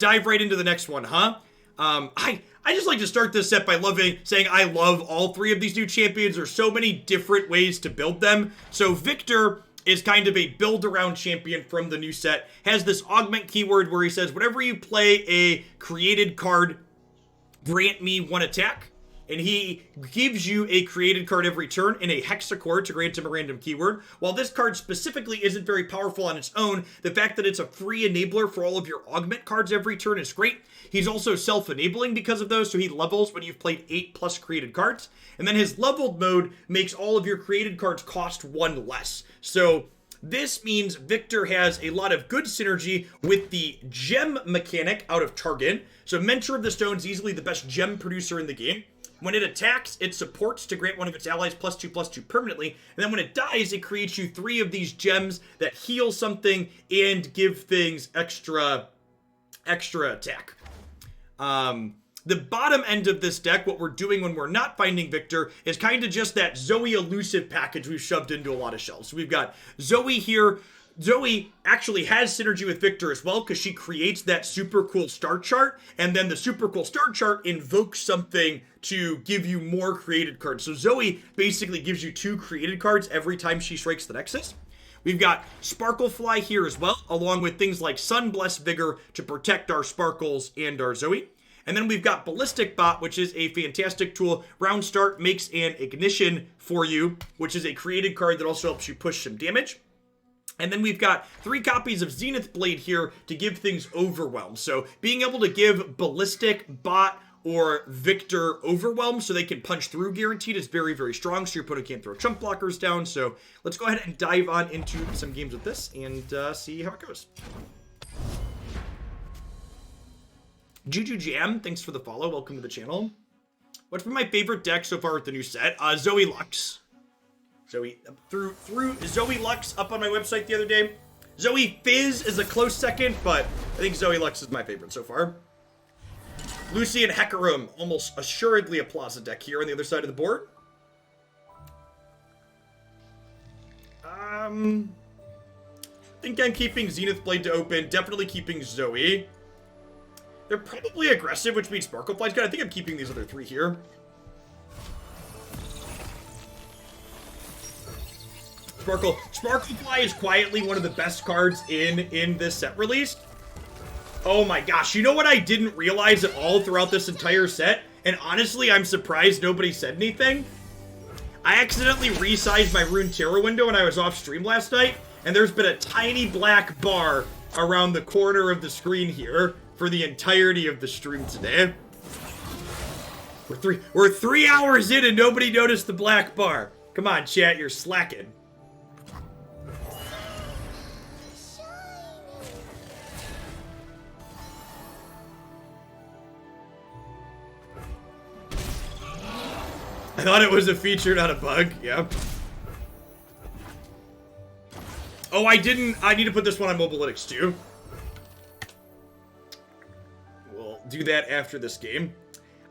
dive right into the next one, huh? I just like to start this set by saying I love all three of these new champions. There's so many different ways to build them. So Viktor is kind of a build-around champion from the new set. Has this augment keyword where he says, whenever you play a created card, grant me 1 attack. And he gives you a created card every turn in a hexachord to grant him a random keyword. While this card specifically isn't very powerful on its own, the fact that it's a free enabler for all of your augment cards every turn is great. He's also self-enabling because of those, so he levels when you've played 8+ created cards. And then his leveled mode makes all of your created cards cost 1 less. So this means Viktor has a lot of good synergy with the gem mechanic out of Targon. So Mentor of the Stone is easily the best gem producer in the game. When it attacks, it supports to grant one of its allies +2/+2 permanently, and then when it dies, it creates you 3 of these gems that heal something and give things extra attack. The bottom end of this deck, what we're doing when we're not finding Viktor, is kind of just that Zoe elusive package we've shoved into a lot of shells. So we've got Zoe here. Zoe actually has synergy with Viktor as well because she creates that super cool star chart, and then the super cool star chart invokes something to give you more created cards. So Zoe basically gives you 2 created cards every time she strikes the Nexus. We've got Sparklefly here as well, along with things like Sunblessed Vigor to protect our Sparkles and our Zoe. And then we've got Ballistic Bot, which is a fantastic tool. Round start makes an ignition for you, which is a created card that also helps you push some damage. And then we've got 3 copies of Zenith Blade here to give things Overwhelm. So being able to give Ballistic, Bot, or Viktor Overwhelm so they can punch through guaranteed is very, very strong. So your opponent can't throw chump blockers down. So let's go ahead and dive on into some games with this and see how it goes. Juju Jam, thanks for the follow. Welcome to the channel. What's been my favorite deck so far with the new set? Zoe Lux. Zoe threw Zoe Lux up on my website the other day. Zoe Fizz is a close second, but I think Zoe Lux is my favorite so far. Lucian Hecarim, almost assuredly a Plaza deck here on the other side of the board. I think I'm keeping Zenith Blade to open. Definitely keeping Zoe. They're probably aggressive, which means Sparklefly's good. I think I'm keeping these other 3 here. Sparklefly is quietly one of the best cards in this set release. Oh my gosh, you know what I didn't realize at all throughout this entire set? And honestly, I'm surprised nobody said anything. I accidentally resized my Runeterra window when I was off stream last night, and there's been a tiny black bar around the corner of the screen here for the entirety of the stream today. We're 3 hours in and nobody noticed the black bar. Come on, chat, you're slacking. I thought it was a feature, not a bug. Yep. Oh, I didn't. I need to put this one on Mobalytics too. We'll do that after this game.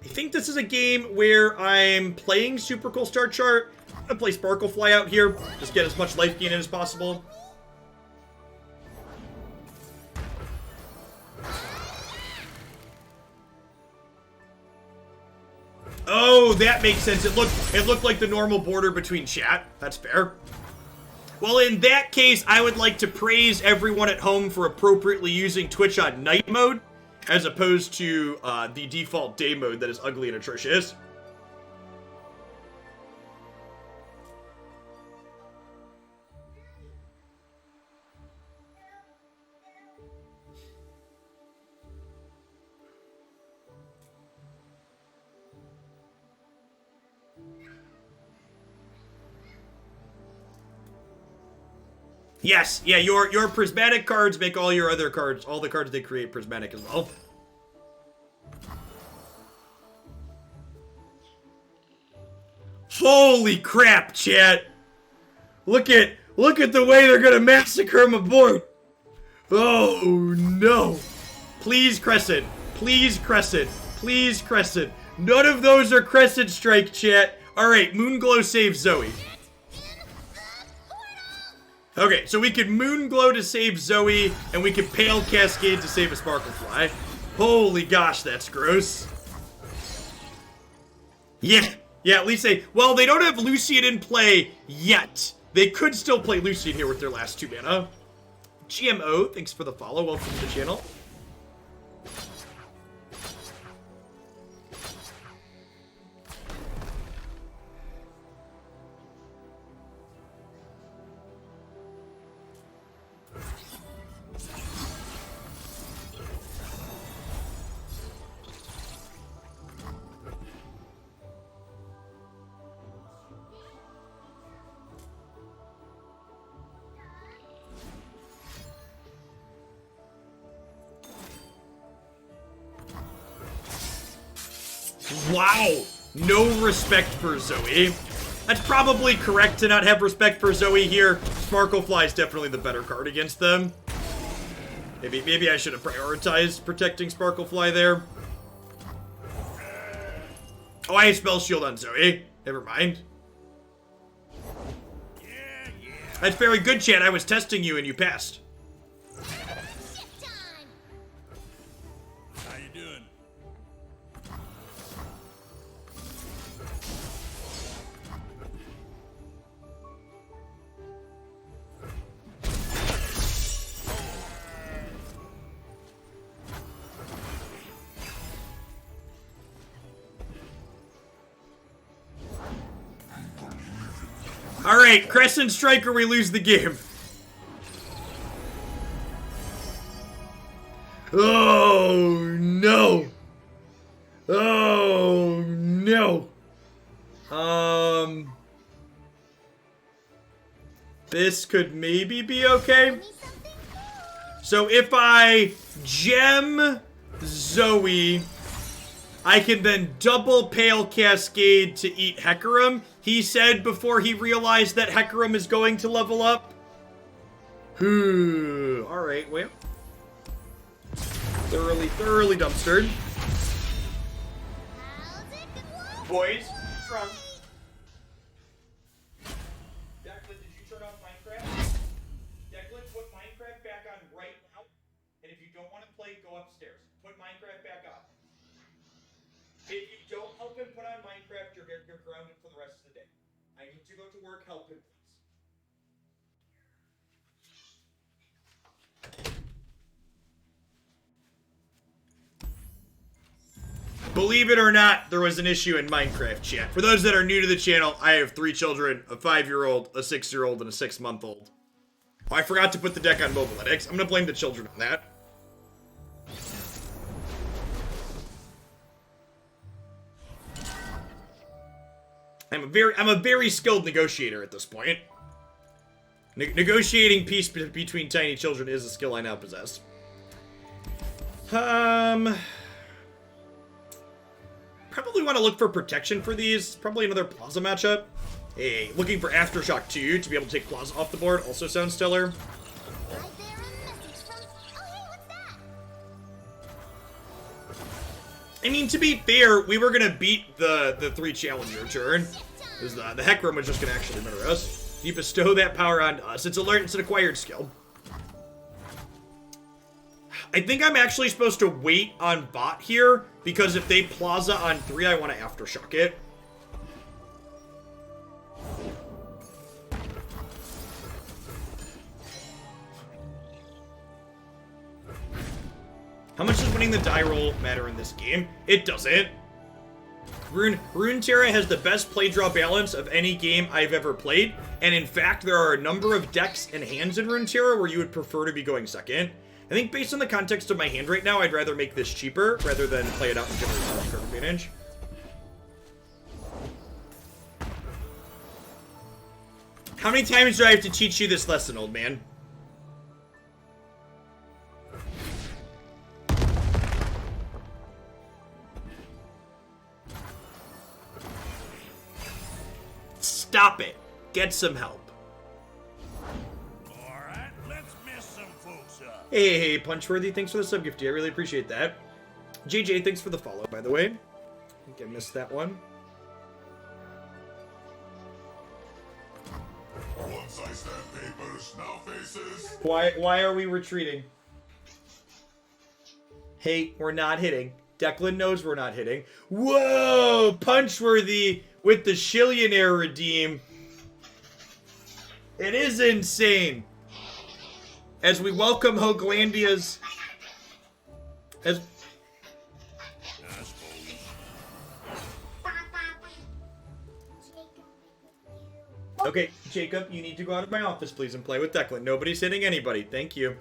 I think this is a game where I'm playing Super Cool Star Chart. I'm gonna play Sparklefly out here. Just get as much life gain in as possible. Oh, that makes sense. It looked like the normal border between chat. That's fair. Well, in that case, I would like to praise everyone at home for appropriately using Twitch on night mode, as opposed to the default day mode that is ugly and atrocious. Yes, yeah, your prismatic cards make all your other cards, all the cards they create prismatic as well. Holy crap, chat. Look at the way they're gonna massacre my board. Oh no. Please Crescent. Please Crescent. Please Crescent. None of those are Crescent Strike, chat. Alright, Moonglow saves Zoe. Okay, so we can Moonglow to save Zoe, and we can Pale Cascade to save a Sparklefly. Holy gosh, that's gross. Yeah, at least well, they don't have Lucian in play yet. They could still play Lucian here with their last 2 mana. GMO, thanks for the follow. Welcome to the channel. Wow, no respect for Zoe. That's probably correct to not have respect for Zoe here. Sparklefly is definitely the better card against them. Maybe I should have prioritized protecting Sparklefly there. Oh, I have Spell Shield on Zoe. Never mind. That's very good, chat. I was testing you and you passed. Alright, Crescent Striker, we lose the game. Oh, no. Oh, no. This could maybe be okay. So if I gem Zoe, I can then double Pale Cascade to eat Hecarim. He said before he realized that Hecarim is going to level up. Alright, well. Thoroughly dumpstered. Boys, drunk. Declan, did you turn off Minecraft? Declan, put Minecraft back on right now. And if you don't want to play, go upstairs. Put Minecraft back on. If you don't help him put on Minecraft, you're grounded for the rest of the day. I need to go to work. Help him, please. Believe it or not, there was an issue in Minecraft chat. For those that are new to the channel, I have 3 children, a 5-year-old, a 6-year-old, and a 6-month-old. Oh, I forgot to put the deck on Mobilytics. I'm gonna blame the children on that. I'm a very skilled negotiator at this point. Negotiating peace between tiny children is a skill I now possess. Probably want to look for protection for these. Probably another Plaza matchup. Hey, looking for Aftershock 2 to be able to take Plaza off the board also sounds stellar. I mean, to be fair, we were gonna beat the 3 challenger turn. Because the Hecarim was just gonna actually murder us. You bestow that power on us. It's an acquired skill. I think I'm actually supposed to wait on bot here, because if they Plaza on 3, I want to Aftershock it. How much does winning the die roll matter in this game? It doesn't. Runeterra has the best play draw balance of any game I've ever played, and in fact, there are a number of decks and hands in Runeterra where you would prefer to be going second. I think based on the context of my hand right now, I'd rather make this cheaper rather than play it out and generate so much card advantage. How many times do I have to teach you this lesson, old man? Stop it. Get some help. Alright, let's mess some folks up. Hey, Punchworthy, thanks for the sub gifty. I really appreciate that. JJ, thanks for the follow, by the way. I think I missed that one. Once I stamp papers, now faces. Why are we retreating? Hey, we're not hitting. Declan knows we're not hitting. Whoa! Punchworthy with the Shillionaire redeem. It is insane. As we welcome Hoaglandia's... As... Okay, Jacob, you need to go out of my office, please, and play with Declan. Nobody's hitting anybody. Thank you.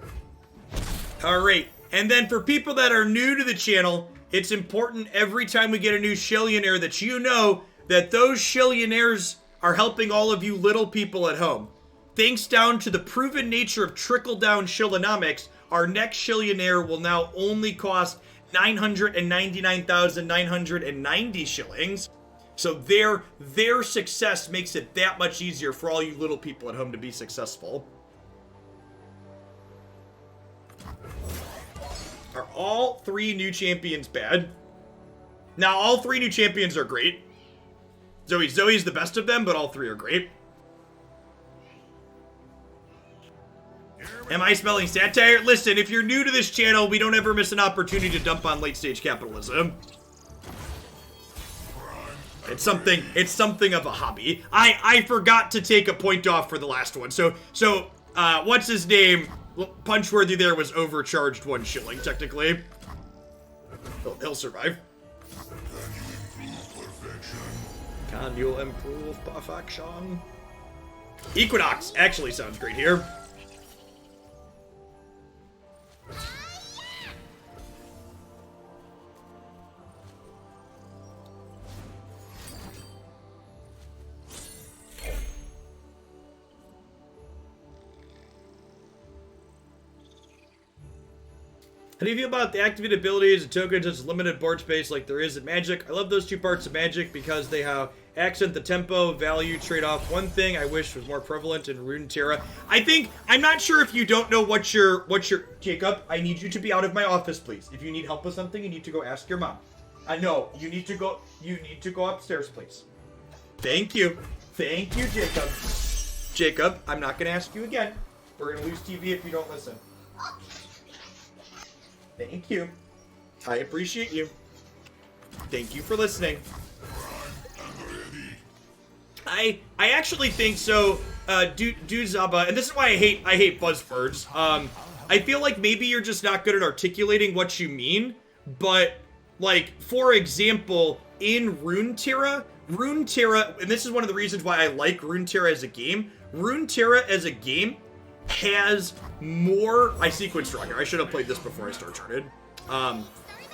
Alright, and then for people that are new to the channel, it's important every time we get a new Shillionaire that you know that those Shillionaires are helping all of you little people at home. Thanks down to the proven nature of trickle-down Shillonomics, our next Shillionaire will now only cost 999,990 shillings. So their success makes it that much easier for all you little people at home to be successful. Are all 3 new champions bad? Now, all 3 new champions are great. Zoe's the best of them, but all 3 are great. Am I spelling satire? Listen, if you're new to this channel, we don't ever miss an opportunity to dump on late-stage capitalism. It's something of a hobby. I forgot to take a point off for the last one. So what's his name? Punchworthy there was overcharged 1 shilling, technically. He'll survive. Can you improve perfection? Equinox actually sounds great here. How do you feel about the activate abilities and tokens as limited board space like there is in Magic? I love those 2 parts of Magic because they have accent the tempo, value, trade-off. One thing I wish was more prevalent in Runeterra. I'm not sure if you don't know what your Jacob, I need you to be out of my office, please. If you need help with something, you need to go ask your mom. I know, you need to go upstairs, please. Thank you. Thank you, Jacob. Jacob, I'm not gonna ask you again. We're gonna lose TV if you don't listen. Thank you. I appreciate you. Thank you for listening. I actually think so. Zaba, and this is why I hate buzzwords. I feel like maybe you're just not good at articulating what you mean, but like for example, in Runeterra, and this is one of the reasons why I like Runeterra as a game. Runeterra as a game has more... I sequenced wrong here. I should have played this before I started.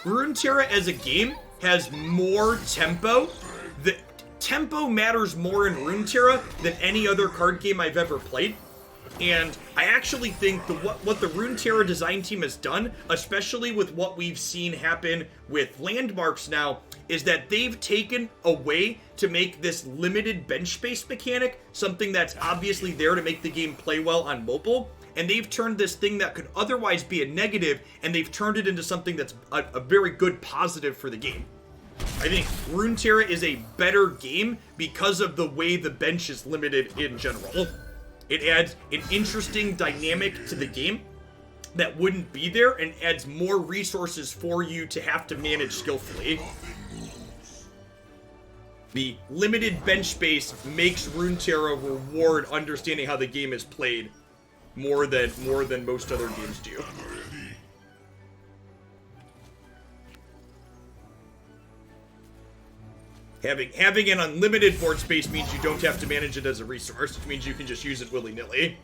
Runeterra as a game has more tempo. The tempo matters more in Runeterra than any other card game I've ever played. And I actually think what the Runeterra design team has done, especially with what we've seen happen with landmarks now, is that they've taken a way to make this limited bench space mechanic something that's obviously there to make the game play well on mobile, and they've turned this thing that could otherwise be a negative, and they've turned it into something that's a very good positive for the game. I think Runeterra is a better game because of the way the bench is limited in general. It adds an interesting dynamic to the game that wouldn't be there and adds more resources for you to have to manage skillfully. The limited bench space makes Runeterra reward understanding how the game is played more than most other games do. Having an unlimited board space means you don't have to manage it as a resource, which means you can just use it willy-nilly.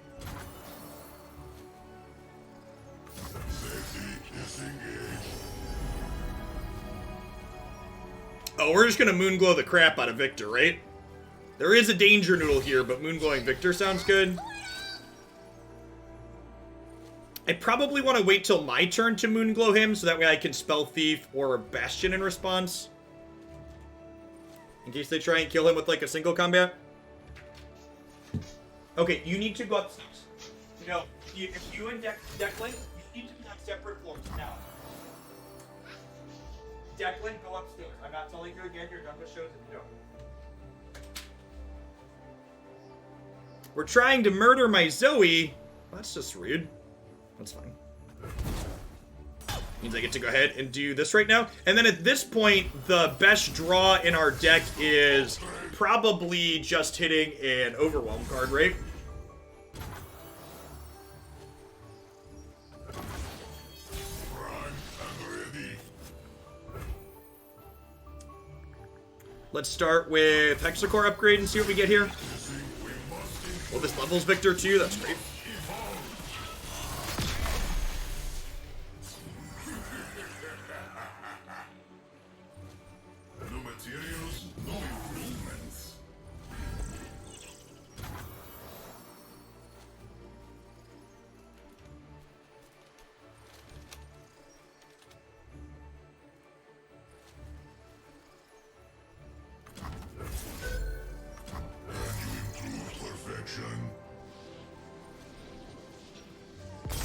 Oh, we're just gonna moonglow the crap out of Viktor, right? There is a danger noodle here, but moonglowing Viktor sounds good. I probably want to wait till my turn to moonglow him, so that way I can spell Thief or Bastion in response. In case they try and kill him with, like, a single combat. Okay, you need to go upstairs. You know, if you and Declan, you need to be on separate floors now. Declan, go upstairs. I'm not telling you again, you're done with shows if you don't. We're trying to murder my Zoe. That's just rude. That's fine. Means I get to go ahead and do this right now. And then at this point, the best draw in our deck is probably just hitting an Overwhelm card, right? Let's start with Hexacore upgrade and see what we get here. Well, this levels Viktor too. That's great.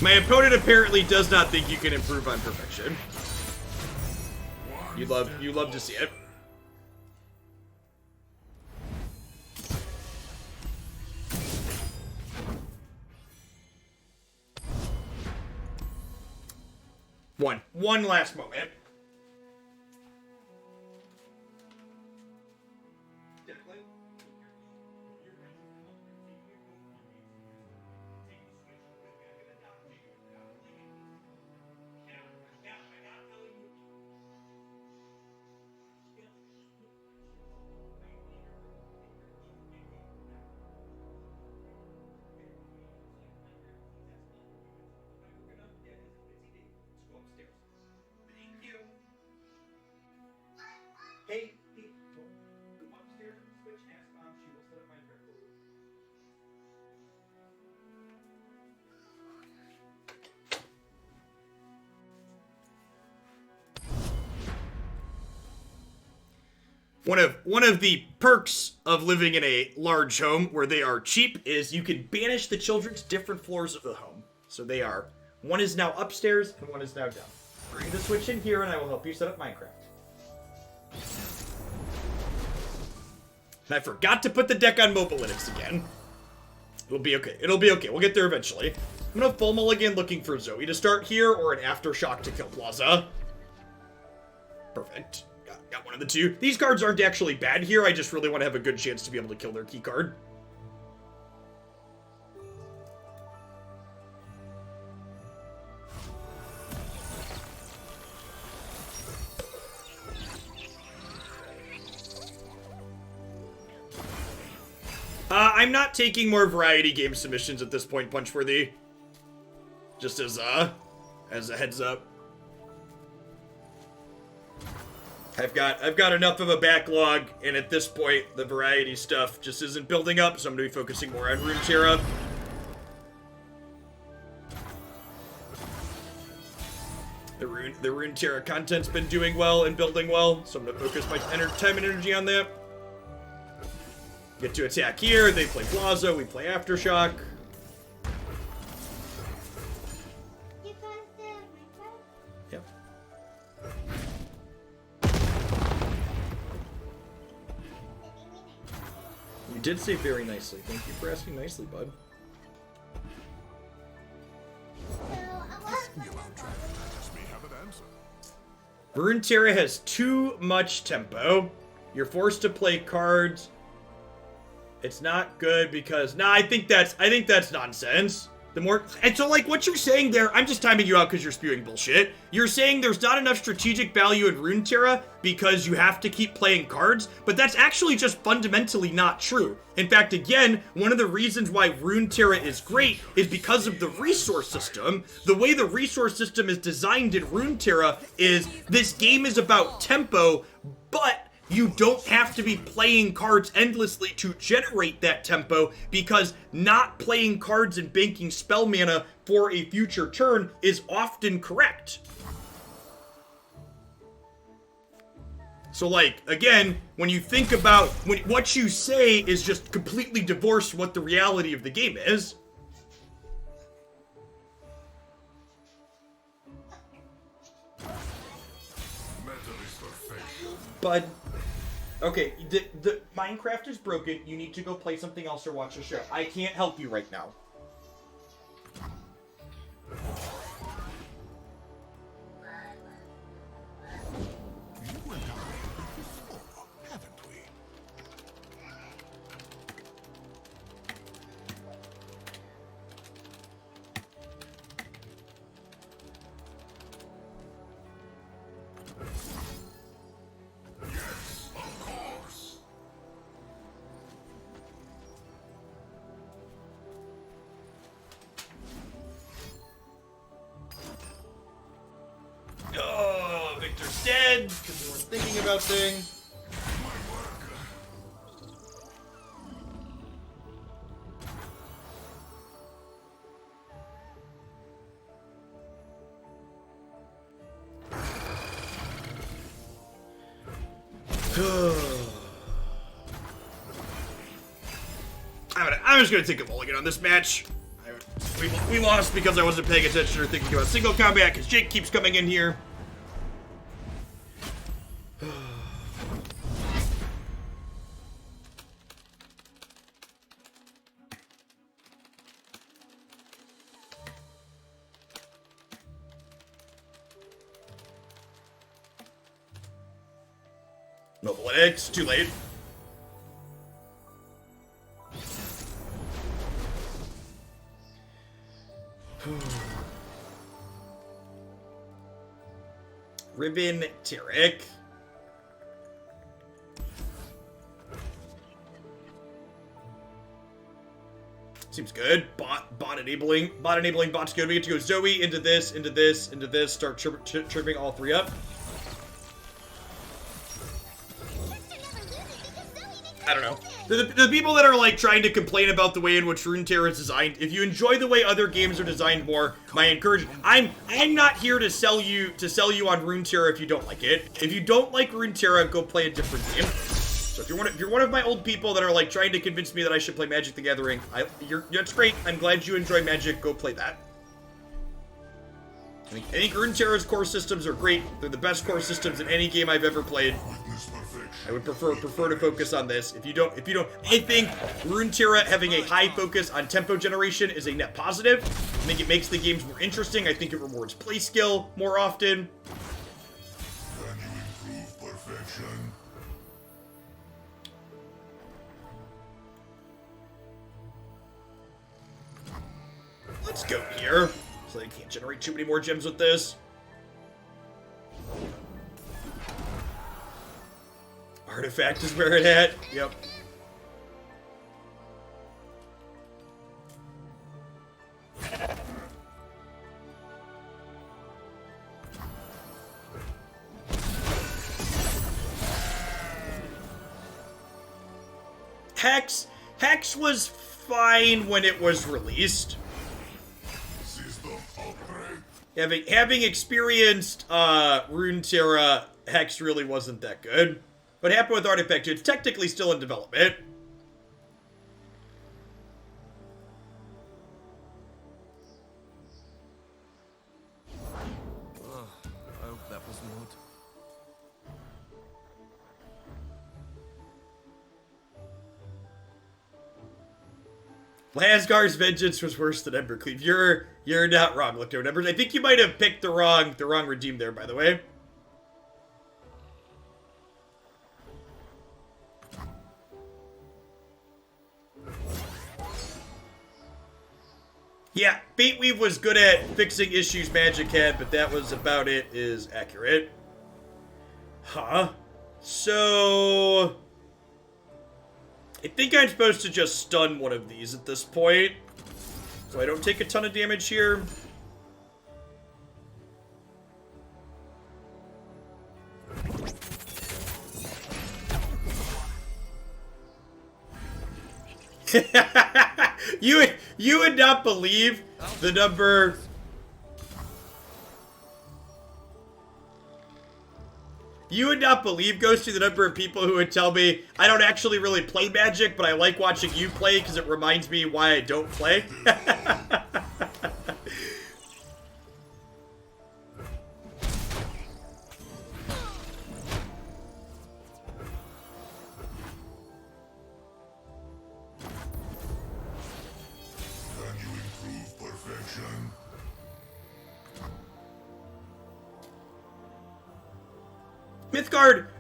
My opponent apparently does not think you can improve on perfection. You love to see it. One last moment. Hey, go upstairs and switch, ask Mom, she will set up Minecraft. One of the perks of living in a large home where they are cheap is you can banish the children to different floors of the home. So they are, one is now upstairs and one is now down. Bring the switch in here and I will help you set up Minecraft. And I forgot to put the deck on Mobile Linux again. It'll be okay. It'll be okay. We'll get there eventually. I'm gonna full mulligan looking for Zoe to start here or an Aftershock to kill Plaza. Perfect. Got one of the two. These cards aren't actually bad here. I just really want to have a good chance to be able to kill their key card. I'm not taking more variety game submissions at this point, Punchworthy. Just as a heads up. I've got enough of a backlog, and at this point, the variety stuff just isn't building up, so I'm gonna be focusing more on Runeterra. The Runeterra content's been doing well and building well, so I'm gonna focus my time and energy on that. Get to attack here, they play Plaza, we play Aftershock. Yep. You did say very nicely. Thank you for asking nicely, bud. Runeterra has too much tempo. You're forced to play cards. It's not good because I think that's nonsense. The more and so like what you're saying there, I'm just timing you out because you're spewing bullshit. You're saying there's not enough strategic value in Runeterra because you have to keep playing cards, but that's actually just fundamentally not true. In fact, again, one of the reasons why Runeterra is great is because of the resource system. The way the resource system is designed in Runeterra is this game is about tempo, but you don't have to be playing cards endlessly to generate that tempo because not playing cards and banking spell mana for a future turn is often correct. So like, again, when you think about, what you say is just completely divorced from what the reality of the game is. But okay, the Minecraft is broken. You need to go play something else or watch a show. I can't help you right now. dead because we weren't thinking about things. I'm just gonna take a mulligan on this match. We lost because I wasn't paying attention or thinking about single combat because Jake keeps coming in here. Mobile X, too late. Runeterra. Seems good. Bot enabling. Bot's good. We get to go Zoe into this. Start tripping all three up. I don't know. The people that are like trying to complain about the way in which Runeterra is designed, if you enjoy the way other games are designed more, my encouragement. I'm not here to sell you on Runeterra if you don't like it. If you don't like Runeterra, go play a different game. So if you're one of my old people that are like trying to convince me that I should play Magic the Gathering, that's great. I'm glad you enjoy Magic. Go play that. I think Runeterra's core systems are great. They're the best core systems in any game I've ever played. I would prefer to focus on this. If you don't, I think Runeterra having a high focus on tempo generation is a net positive. I think it makes the games more interesting. I think it rewards play skill more often. Can you improve perfection? Let's go here. So they can't generate too many more gems with this. Artifact is where it at. Yep. Hex was fine when it was released. System upgrade. Having experienced Runeterra, Hex really wasn't that good. What happened with Artifact? It's technically still in development. I hope that was not. Lasgar's Vengeance was worse than Embercleave. You're not wrong, Look Numbers. I think you might have picked the wrong redeem there, by the way. Yeah, Baitweave was good at fixing issues Magic had, but that was about it, is accurate. Huh? So... I think I'm supposed to just stun one of these at this point. So I don't take a ton of damage here. You would not believe the number. You would not believe, Ghosty, the number of people who would tell me, I don't actually really play Magic, but I like watching you play because it reminds me why I don't play.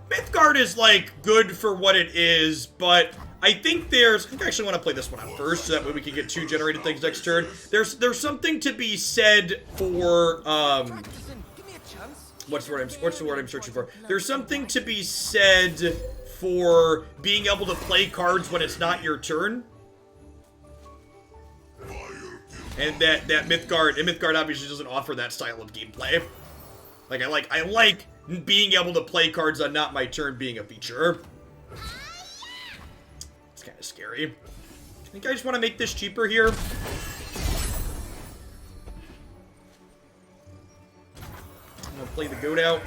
Mythgard is, like, good for what it is, but I think I actually want to play this one out first, so that way we can get 2 generated things next turn. There's something to be said for, what's the word I'm searching for? There's something to be said for being able to play cards when it's not your turn. And that Mythgard obviously doesn't offer that style of gameplay. Like, I like being able to play cards on not my turn being a feature. It's kind of scary. I think I just want to make this cheaper here. I'm gonna play the goat out.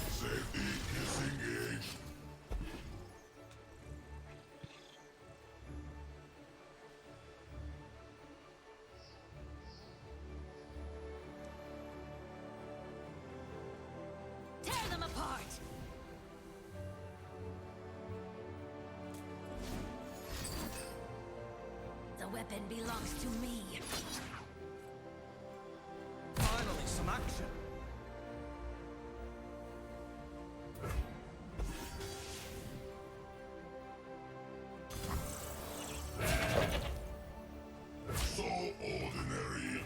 Safety disengaged. Tear them apart. The weapon belongs to me. Finally, some action. So ordinary.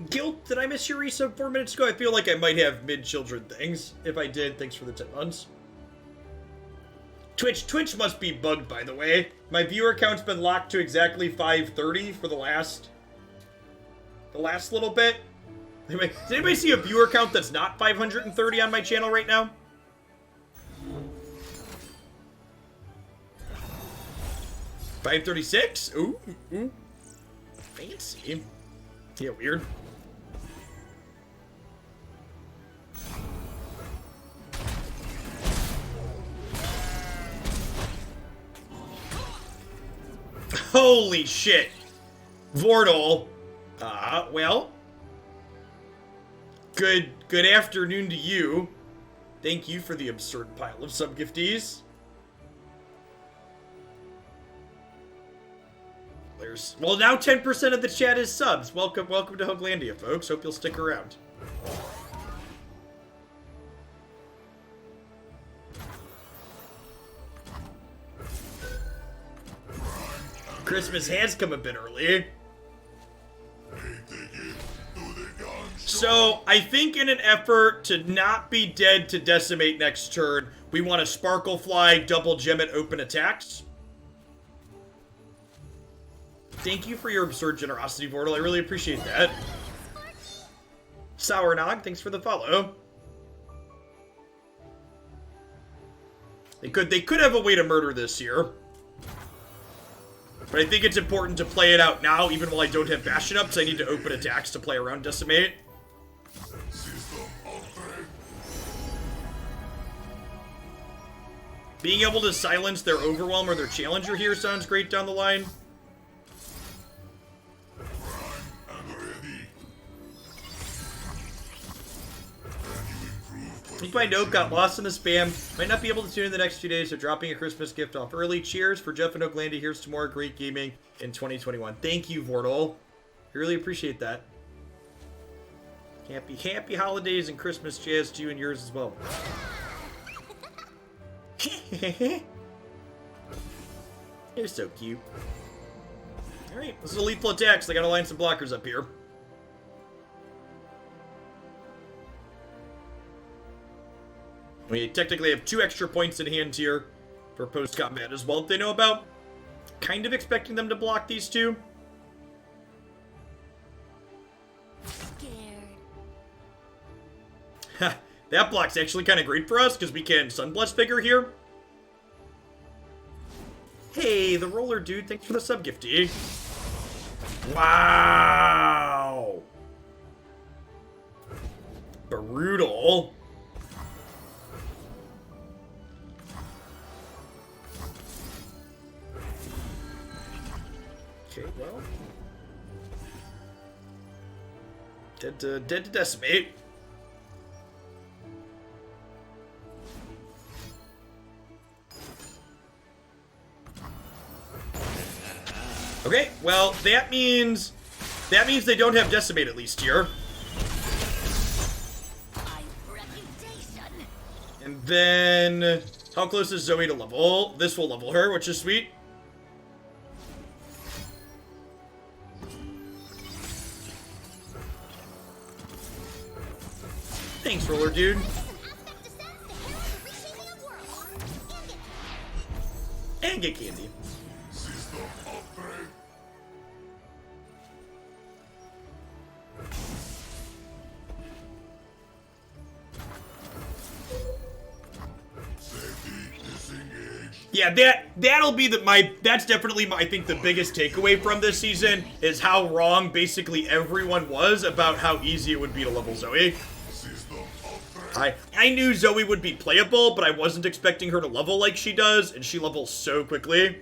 Guild, did I miss your resub 4 minutes ago? I feel like I might have mid-children things. If I did, thanks for the 10 months. Twitch must be bugged, by the way. My viewer count's been locked to exactly 530 for the last little bit. Anyway, does anybody see a viewer count that's not 530 on my channel right now? $536? Ooh. Fancy. Yeah, weird. Holy shit. Vordal. Well. Good afternoon to you. Thank you for the absurd pile of sub-giftees. Well, now 10% of the chat is subs. Welcome to Hoaglandia, folks. Hope you'll stick around. Christmas has come a bit early. So, I think in an effort to not be dead to Decimate next turn, we want to Sparkle Fly, double gem it, open attacks. Thank you for your absurd generosity, Vortal. I really appreciate that. Sour Nog, thanks for the follow. They could have a way to murder this here. But I think it's important to play it out now, even while I don't have Bastion up, because I need to open attacks to play around Decimate. Being able to silence their Overwhelm or their Challenger here sounds great down the line. I think my note got lost in the spam. Might not be able to tune in the next few days, so dropping a Christmas gift off early. Cheers for Jeff and Oaklandia. Here's to more great gaming in 2021. Thank you, Vortal. I really appreciate that. Happy holidays and Christmas jazz to you and yours as well. You're so cute. Alright, this is a lethal attack, so I gotta line some blockers up here. We technically have 2 extra points in hand here for post-combat as well that they know about. Kind of expecting them to block these 2. Ha, that block's actually kind of great for us because we can Sunbless Figure here. Hey, the roller dude, thanks for the sub-gifty. Wow. Brutal. Okay, well. Dead to Decimate. Okay, well, that means they don't have Decimate at least here. And then, how close is Zoe to level? This will level her, which is sweet. Thanks, Roller Dude. And get candy. System upgrade. Safety disengaged. Yeah, that'll be that's definitely I think the biggest takeaway from this season is how wrong basically everyone was about how easy it would be to level Zoe. System upgrade. I knew Zoe would be playable, but I wasn't expecting her to level like she does, and she levels so quickly.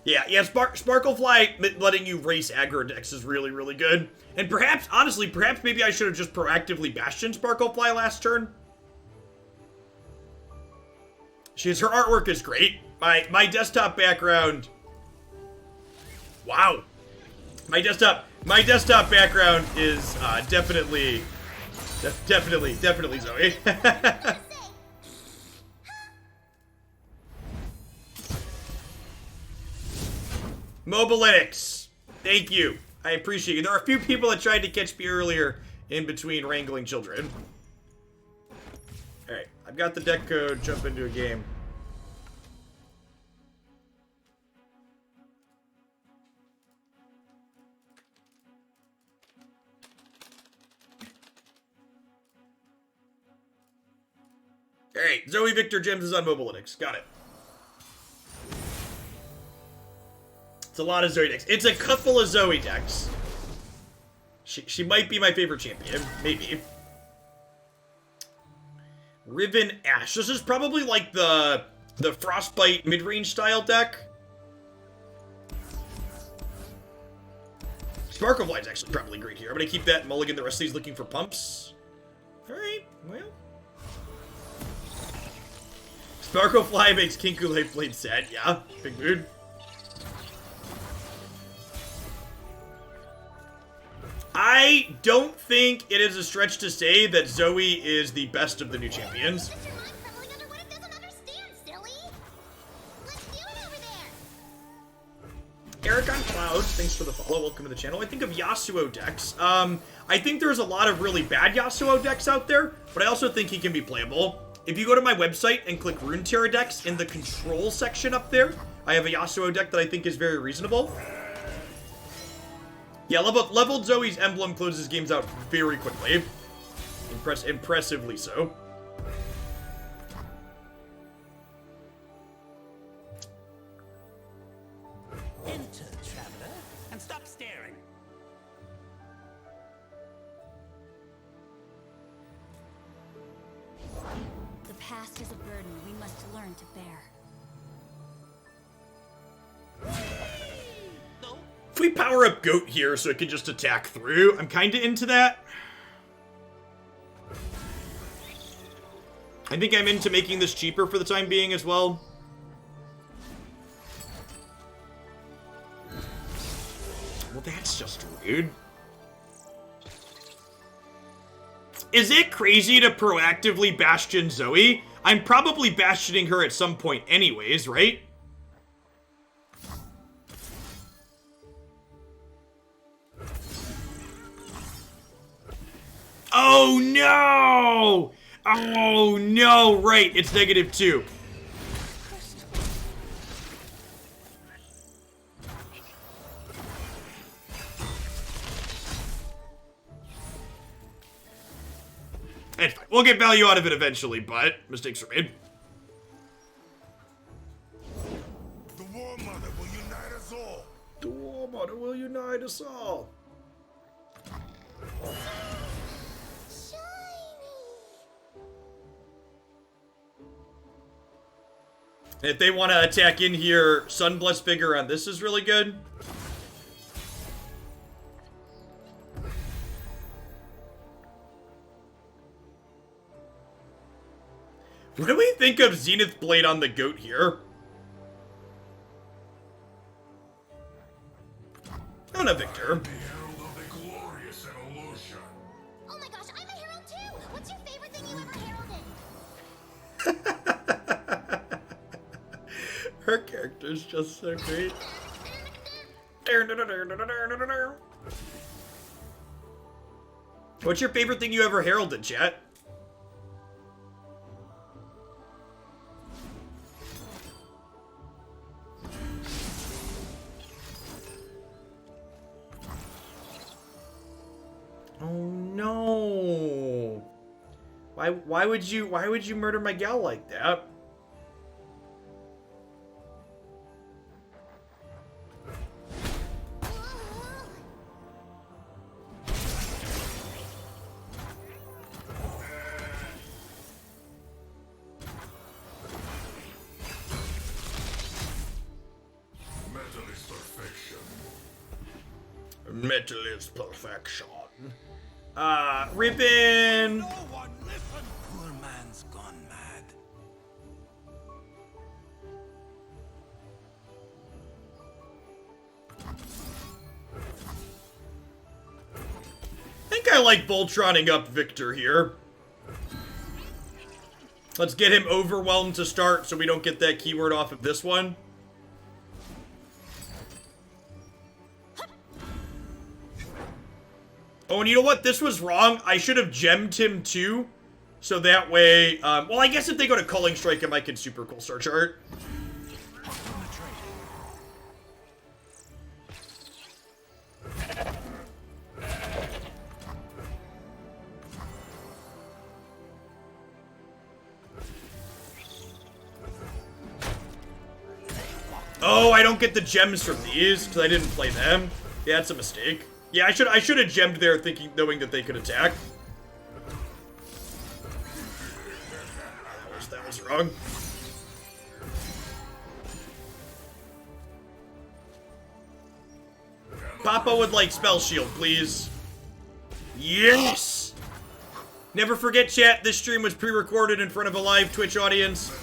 Yeah, Sparklefly letting you race aggro decks is really, really good. And perhaps, honestly, maybe I should have just proactively Bastion Sparklefly last turn. Her artwork is great. My desktop background. Wow. My desktop background is definitely Zoe. Mobile Linux. Thank you. I appreciate you. There are a few people that tried to catch me earlier in between wrangling children. Alright, I've got the deck code. Jump into a game. Alright, Zoe Victor Gems is on Mobile Linux. Got it. It's a lot of Zoe decks. It's a couple of Zoe decks. She might be my favorite champion. Maybe. Riven Ash. This is probably like the Frostbite mid-range style deck. Sparklefly's actually probably great here. I'm gonna keep that and mulligan the rest of these looking for pumps. Alright, well. Sparklefly makes Kinkule Blade sad. Yeah, big mood. I don't think it is a stretch to say that Zoe is the best of the new champions. Eric on Clouds, thanks for the follow. Welcome to the channel. I think of Yasuo decks. I think there's a lot of really bad Yasuo decks out there, but I also think he can be playable. If you go to my website and click Runeterra decks in the control section up there, I have a Yasuo deck that I think is very reasonable. Yeah, leveled Zoe's emblem closes games out very quickly. Impressively so. Enter, traveler, and stop staring. The past is a burden we must learn to bear. If we power up Goat here so it can just attack through, I'm kind of into that. I think I'm into making this cheaper for the time being as well. Well, that's just rude. Is it crazy to proactively Bastion Zoe? I'm probably Bastioning her at some point anyways, right? Oh no! Oh no, right, it's -2. It's fine. We'll get value out of it eventually, but mistakes were made. The War Mother will unite us all. The War Mother will unite us all. And if they want to attack in here, Sunblessed Figure on this is really good. What do we think of Zenith Blade on the Goat here? Oh no, Victor. The herald of the glorious evolution. Oh my gosh, I'm a hero too! What's your favorite thing you ever heralded? Her character's just so great. What's your favorite thing you ever heralded, chat? Oh no. Why would you murder my gal like that? Metal is perfection. Ribbon. No one listen. Poor man's gone mad. I think I like Voltroning up Viktor here. Let's get him overwhelmed to start so we don't get that keyword off of this one. Oh, and you know what? This was wrong. I should have gemmed him too. So that way, well, I guess if they go to Culling Strike, it might get super cool Star Chart. Oh, I don't get the gems from these because I didn't play them. Yeah, that's a mistake. Yeah, I should have gemmed there knowing that they could attack. That was wrong. Papa would like Spell Shield, please. Yes! Never forget, chat, this stream was pre-recorded in front of a live Twitch audience.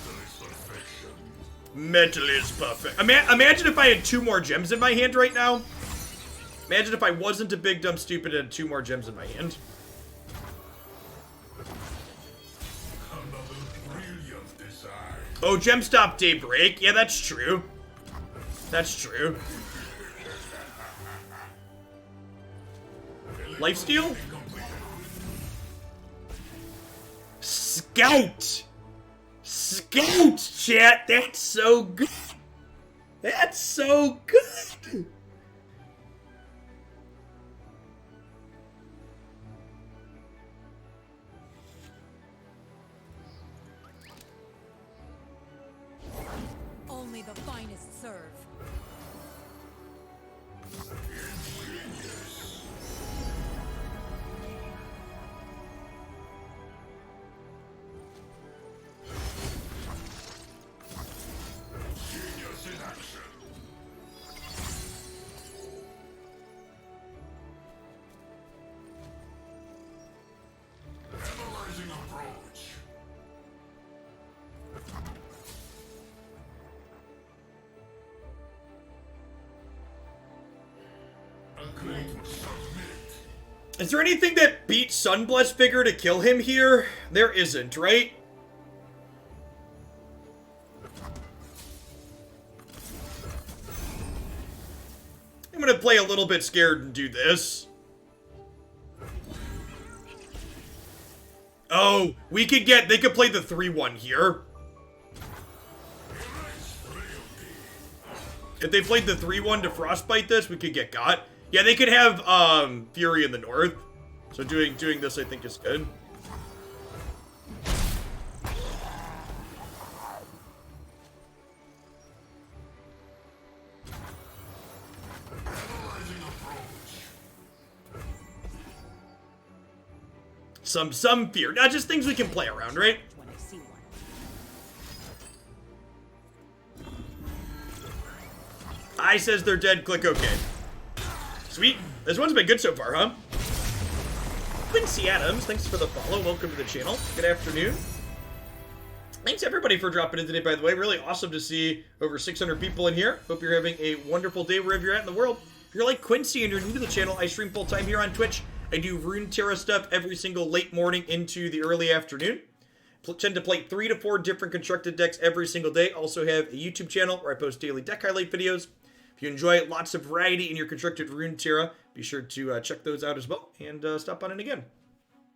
Metal is perfect. Imagine if I had 2 more gems in my hand right now. Imagine if I wasn't a big dumb stupid and had 2 more gems in my hand. Oh, Gem Stop Daybreak. Yeah, that's true. That's true. Lifesteal? Scout! Scout, chat! That's so good! That's so good! Only the finest serve. Is there anything that beats Sunblessed Vigor to kill him here? There isn't, right? I'm gonna play a little bit scared and do this. Oh, they could play the 3-1 here. If they played the 3-1 to Frostbite this, we could get got. Yeah, they could have Fury in the north. So doing this I think is good. Some fear. Not just things we can play around, right? When I see one. I says they're dead, click OK. Sweet. This one's been good so far, huh? Quincy Adams, thanks for the follow. Welcome to the channel. Good afternoon. Thanks everybody for dropping in today, by the way. Really awesome to see over 600 people in here. Hope you're having a wonderful day wherever you're at in the world. If you're like Quincy and you're new to the channel, I stream full time here on Twitch. I do Runeterra stuff every single late morning into the early afternoon. Tend to play 3 to 4 different constructed decks every single day. Also have a YouTube channel where I post daily deck highlight videos. If you enjoy lots of variety in your constructed Runeterra, be sure to check those out as well and stop on in again.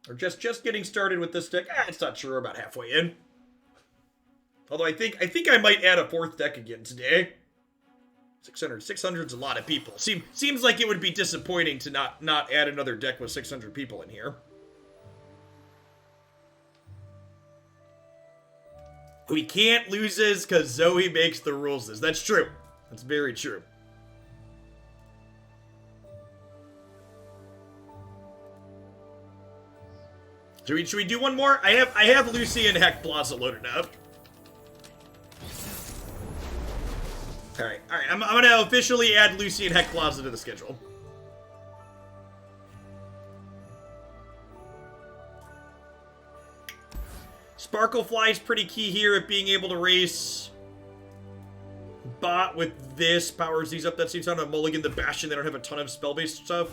Or just getting started with this deck. It's not sure. We're about halfway in. Although I think I might add a fourth deck again today. 600's a lot of people. Seems like it would be disappointing to not add another deck with 600 people in here. We can't lose this because Zoe makes the rules. That's true. That's very true. Should we do one more? I have Lucy and Heck Plaza loaded up. All right. I'm gonna officially add Lucy and Heck Plaza to the schedule. Sparkle Fly is pretty key here at being able to race. Bot with this powers these up. That seems on a mulligan. The Bastion, they don't have a ton of spell-based stuff.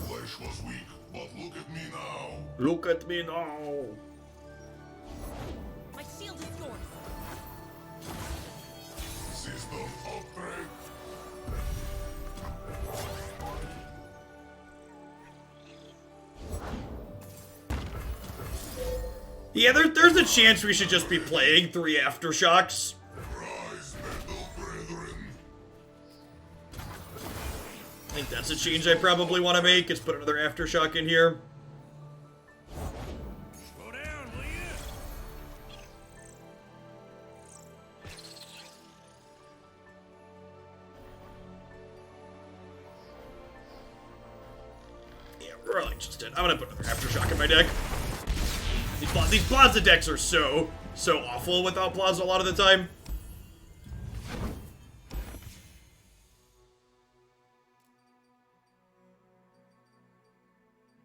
Flesh was weak, but look at me now. Look at me now. My shield is yours. System upgrade. Yeah, there's a chance we should just be playing 3 Aftershocks. Rise, metal brethren. I think that's a change I probably want to make, is put another Aftershock in here. Slow down, will you? Yeah, we're like just dead. I'm gonna put another Aftershock in my deck. These Plaza decks are so awful without Plaza a lot of the time.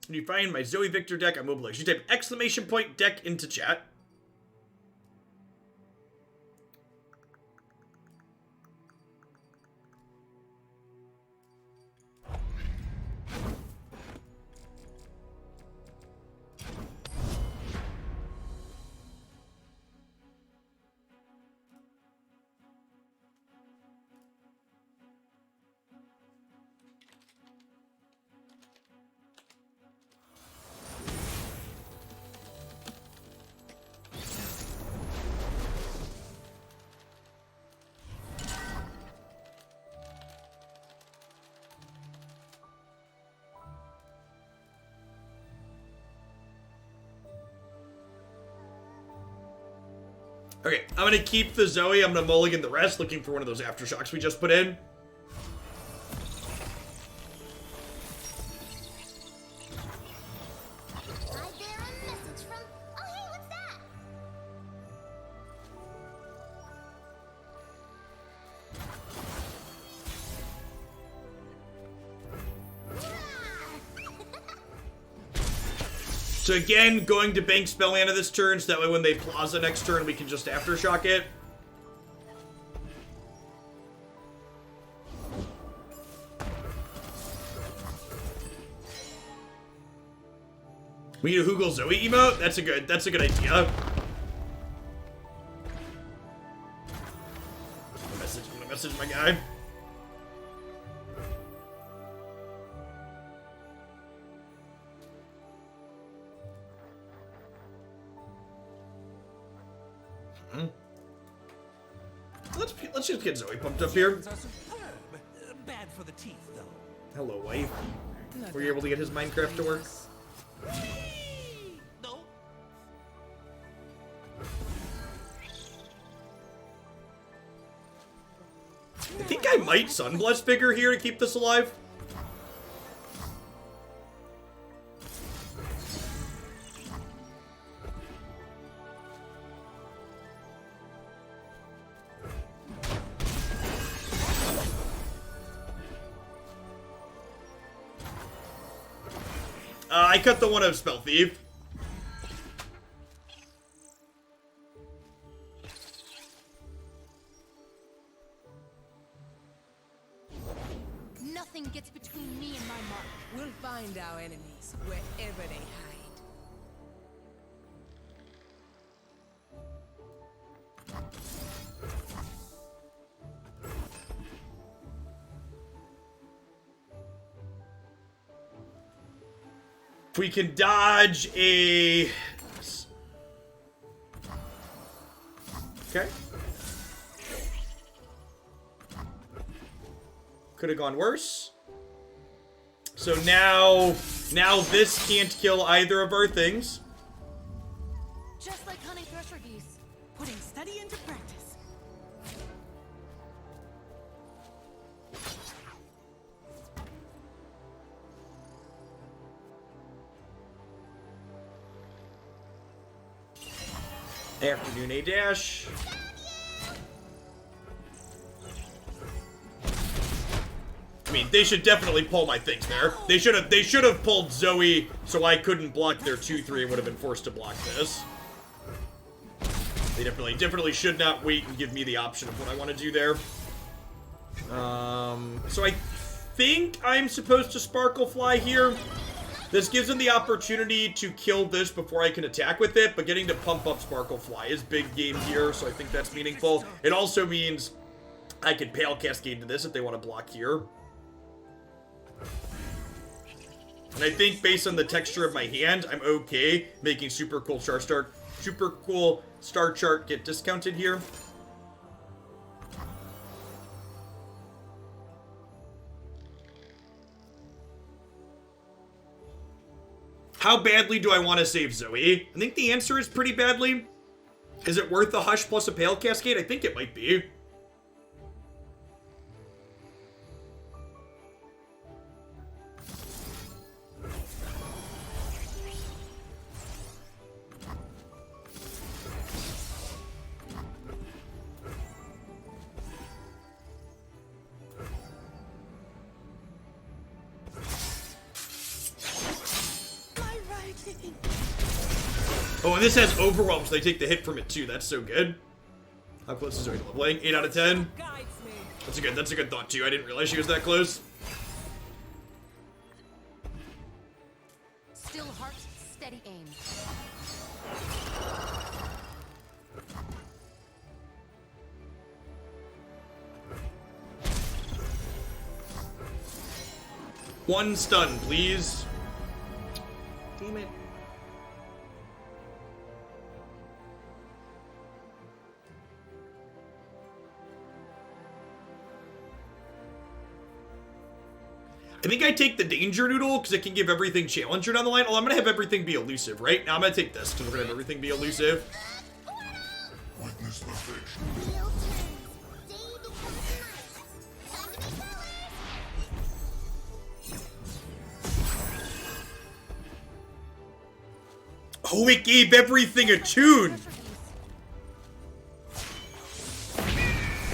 When you find my Zoe Viktor deck, I'm mobilized. You type exclamation point deck into chat. Okay, I'm gonna keep the Zoe. I'm gonna mulligan the rest, looking for one of those Aftershocks we just put in. I bear a message from. Oh, hey, what's that? So again, going to bank spell mana this turn, so that way when they Plaza next turn, we can just Aftershock it. We need a Hoogle Zoe emote? That's a good idea. I'm gonna message my guy. Let's just get Zoe pumped up here. Are superb. Bad for the teeth, though. Hello, wife. Were you able to get his Minecraft to work? No. I think I might Sunbless Figure here to keep this alive. I cut the one of Spell Thief. Nothing gets between me and my mark. We'll find our enemies wherever they hide. If we can dodge a... Okay. Could have gone worse. So now this can't kill either of our things. Just like hunting thresher geese, putting study into practice. Afternoon A dash. I mean, they should definitely pull my things there. They should have pulled Zoe so I couldn't block their 2-3 and would have been forced to block this. They definitely should not wait and give me the option of what I want to do there. So I think I'm supposed to Sparkle Fly here. This gives them the opportunity to kill this before I can attack with it, but getting to pump up Sparkle Fly is big game here, so I think that's meaningful. It also means I can Pale Cascade to this if they want to block here. And I think based on the texture of my hand, I'm okay making Super Cool Star Chart get discounted here. How badly do I want to save Zoe? I think the answer is pretty badly. Is it worth a Hush plus a Pale Cascade? I think it might be. Oh, and this has Overwhelm, so they take the hit from it too. That's so good. How close is Zoe to leveling? 8 out of 10. Guides me. That's a good thought too. I didn't realize she was that close. Still heart, steady aim. One stun, please. Damn it. I think I take the Danger Noodle because it can give everything Challenger down the line. Oh, I'm going to have everything be elusive, right? Now I'm going to take this because we're going to have everything be elusive. Witness the fate. Wheel turns. Day becomes night. Time to make colors. Oh, it gave everything a tune.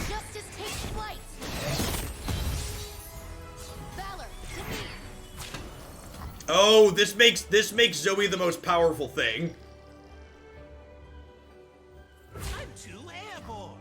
Justice takes flight. Valor to me. Oh, this makes Zoe the most powerful thing. I'm too airborne.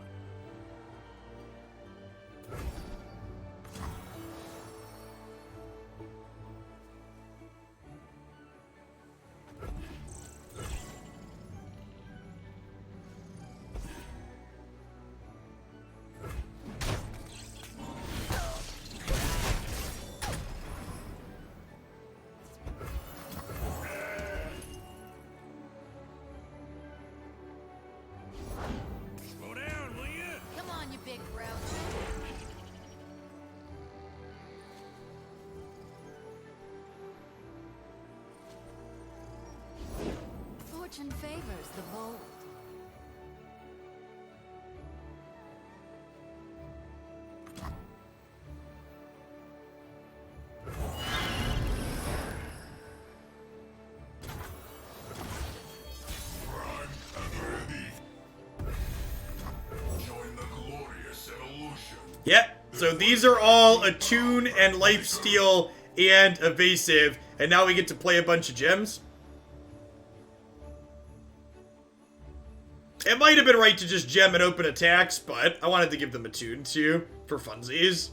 Slow down, will you? Come on, you big grouch. Fortune favors the bold. Prime and ready. Join the glorious evolution. Yep. So these are all Attune and Lifesteal and Evasive. And now we get to play a bunch of gems. It might have been right to just gem and open attacks, but I wanted to give them Attune too, for funsies.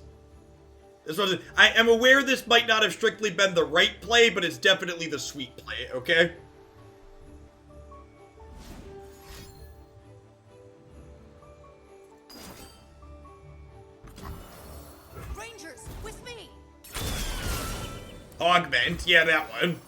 This wasn't. I am aware this might not have strictly been the right play, but it's definitely the sweet play, okay? Rangers, with me. Augment, yeah, that one.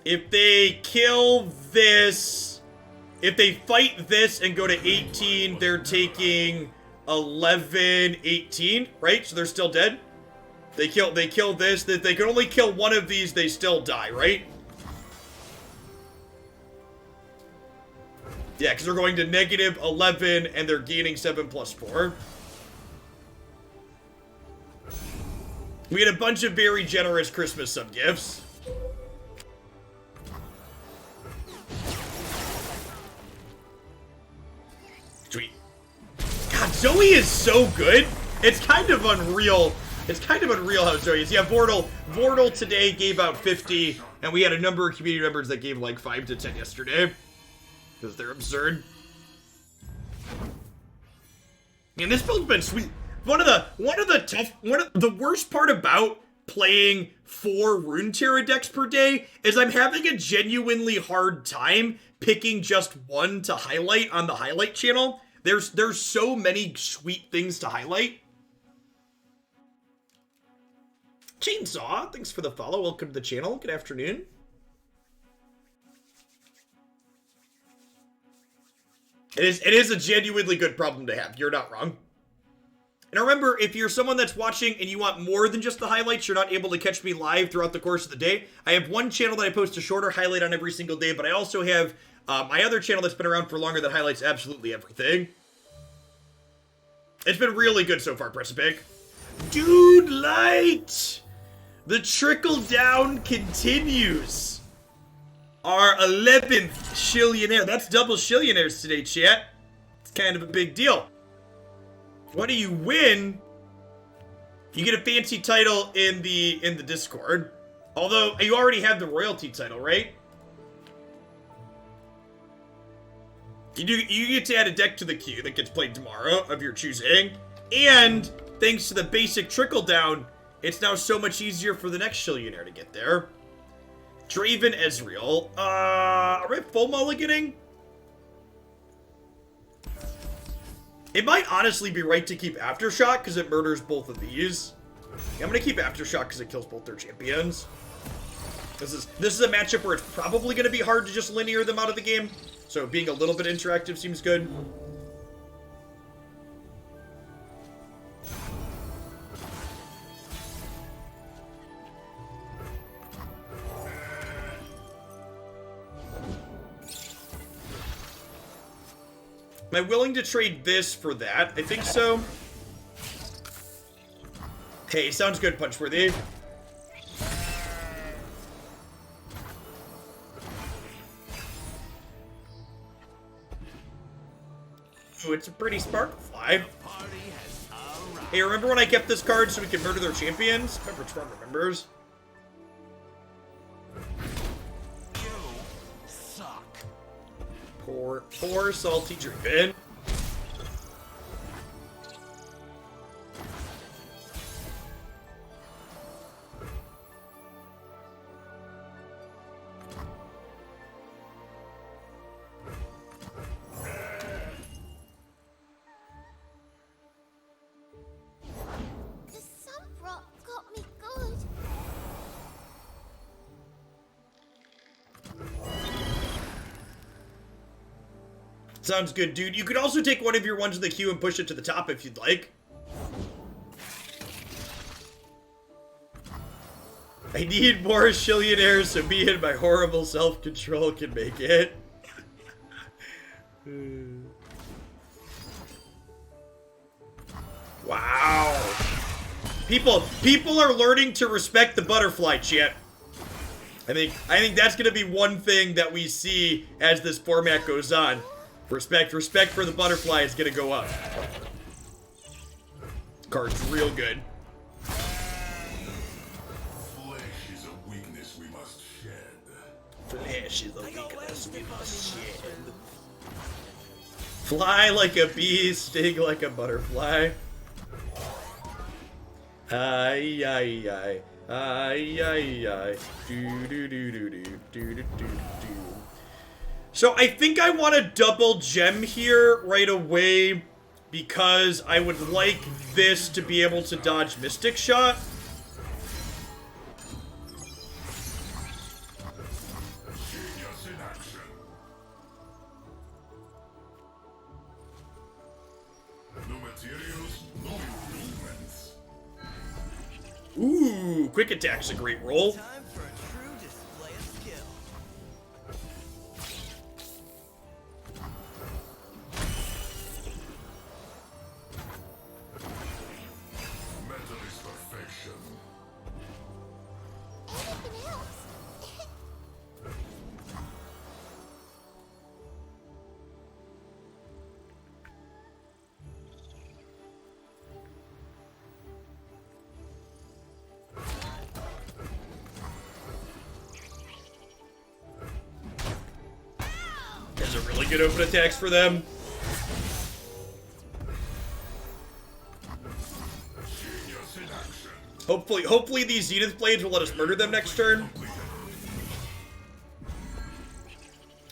If they kill this, if they fight this and go to 18, they're taking 11, 18, right? So they're still dead. They kill this. They can only kill one of these, they still die, right? Yeah, because they're going to negative 11 and they're gaining 7 plus 4. We had a bunch of very generous Christmas sub-gifts. Sweet. God, Zoe is so good. It's kind of unreal. It's kind of unreal how Zoe is. Yeah, Vortal today gave out 50, and we had a number of community members that gave like 5 to 10 yesterday. Because they're absurd. And this build's been sweet. One of the worst part about playing 4 Runeterra decks per day is I'm having a genuinely hard time picking just one to highlight on the highlight channel. There's so many sweet things to highlight. Chainsaw, thanks for the follow. Welcome to the channel. Good afternoon. It is a genuinely good problem to have. You're not wrong. And remember, if you're someone that's watching and you want more than just the highlights, you're not able to catch me live throughout the course of the day, I have one channel that I post a shorter highlight on every single day, but I also have my other channel that's been around for longer that highlights absolutely everything. It's been really good so far, Precipic. Dude, light! The trickle down continues. Our 11th shillionaire. That's double shillionaires today, chat. It's kind of a big deal. What do you win? You get a fancy title in the Discord. Although you already have the royalty title, right? You get to add a deck to the queue that gets played tomorrow of your choosing. And thanks to the basic trickle down, it's now so much easier for the next shillionaire to get there. Draven Ezreal. Are we full mulliganing? It might honestly be right to keep Aftershock because it murders both of these. Yeah, I'm gonna keep Aftershock because it kills both their champions. This is a matchup where it's probably gonna be hard to just linear them out of the game. So being a little bit interactive seems good. Am I willing to trade this for that? I think so. Hey, sounds good, Punchworthy. Ooh, it's a pretty Sparkfly. Hey, remember when I kept this card so we could murder their champions? Remember, Trump remembers. Poor salty Draven. The sun rock got me good. Sounds good, dude. You could also take one of your ones in the queue and push it to the top if you'd like. I need more shillionaires so me and my horrible self-control can make it. Wow. People are learning to respect the butterfly, chat. I think that's gonna be one thing that we see as this format goes on. Respect for the butterfly is gonna go up. Card's real good. Flesh is a weakness we must shed. Flesh is a weakness we must shed. Fly like a bee, sting like a butterfly. Ay, ay, ay. Ay, ay, ay. Do, do, do, do, do, do, do, do, do. So I think I want to double gem here right away because I would like this to be able to dodge Mystic Shot. No materials, no improvements. Ooh, quick attack's a great roll. Time for a true display of skill. Metal is perfection. Anything else? There's a really good open attacks for them. Genius in action. Hopefully these Zenith Blades will let us murder them next turn.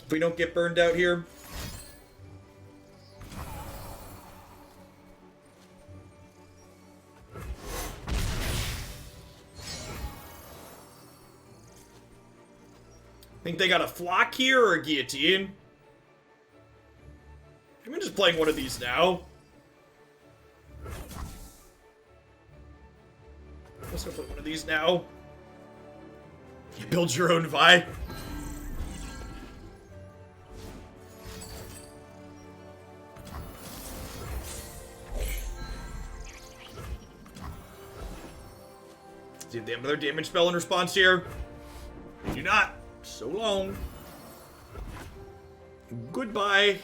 If we don't get burned out here. Think they got a flock here or a guillotine? I'm just playing one of these now. Let's go play one of these now. You build your own Vi. See if they have another damage spell in response here. They do not. So long. Goodbye.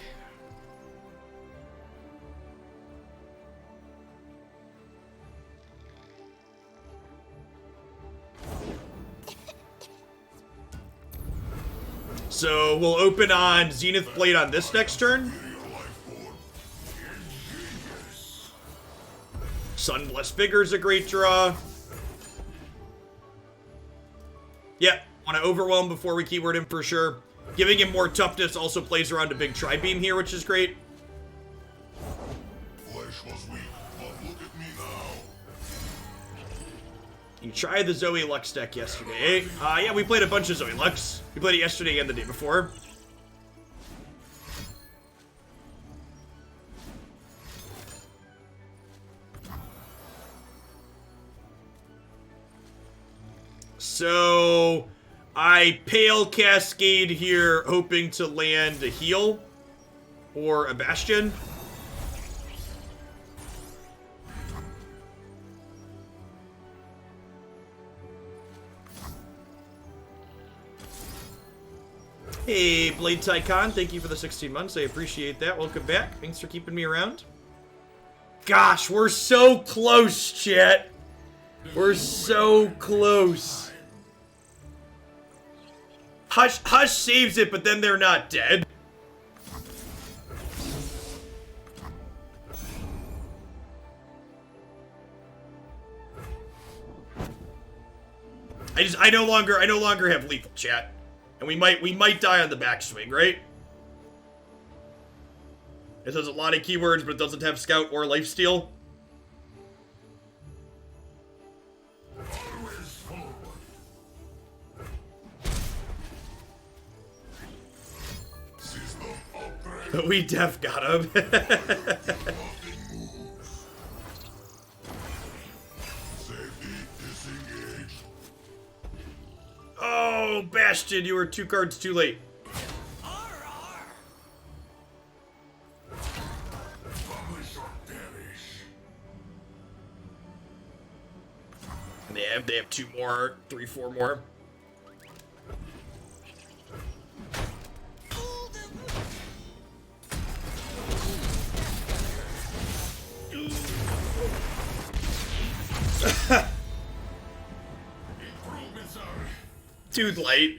So we'll open on Zenith Blade on this next turn. Sunblessed Vigor's a great draw. Yep, want to overwhelm before we keyword him for sure. Giving him more toughness also plays around a big tri-beam here, which is great. Flesh was weak, but look at me now. You tried the Zoe Lux deck yesterday. Yeah, we played a bunch of Zoe Lux. We played it yesterday and the day before. So, I Pale Cascade here, hoping to land a heal or a Bastion. Hey, Blade Tycon, thank you for the 16 months. I appreciate that. Welcome back. Thanks for keeping me around. Gosh, we're so close, chat. We're so close. Hush saves it, but then they're not dead. I no longer have lethal, chat. And we might die on the backswing, right? It has a lot of keywords, but it doesn't have scout or lifesteal. Always forward. System upgrade. But we def got him. Nothing moves. Safety disengaged. Oh, Bastion, you were 2 cards too late. Publish or perish. And they have 2 more, 3, 4 more. Improvements are Dude Light,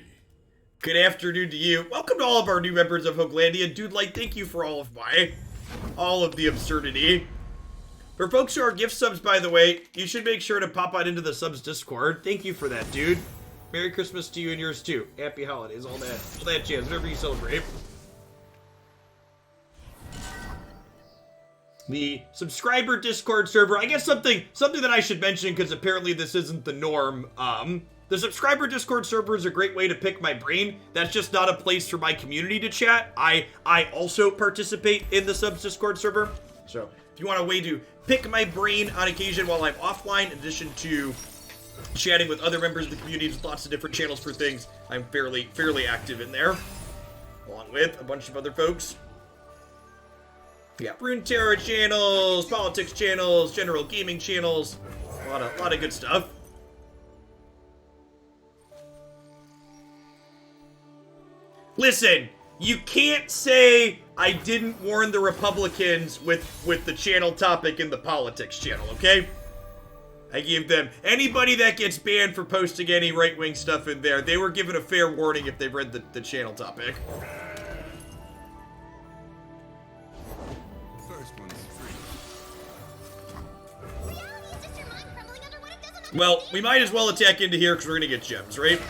good afternoon to you. Welcome to all of our new members of Hoaglandia. Dude Light, thank you for all of the absurdity. For folks who are gift subs, by the way, you should make sure to pop on into the subs Discord. Thank you for that, dude. Merry Christmas to you and yours too. Happy holidays, all that jazz, whatever you celebrate. The subscriber Discord server, I guess something that I should mention because apparently this isn't the norm. The subscriber Discord server is a great way to pick my brain. That's just not a place for my community to chat. I also participate in the subs Discord server. So if you want a way to pick my brain on occasion while I'm offline, in addition to chatting with other members of the community with lots of different channels for things, I'm fairly active in there, along with a bunch of other folks. We got Runeterra channels, politics channels, general gaming channels, a lot of good stuff. Listen, you can't say I didn't warn the Republicans with the channel topic in the politics channel, okay? I give them, anybody that gets banned for posting any right-wing stuff in there, they were given a fair warning if they read the channel topic. First one's free. Reality is just your mind crumbling under what it doesn't Well, we might as well attack into here because we're gonna get gems, right?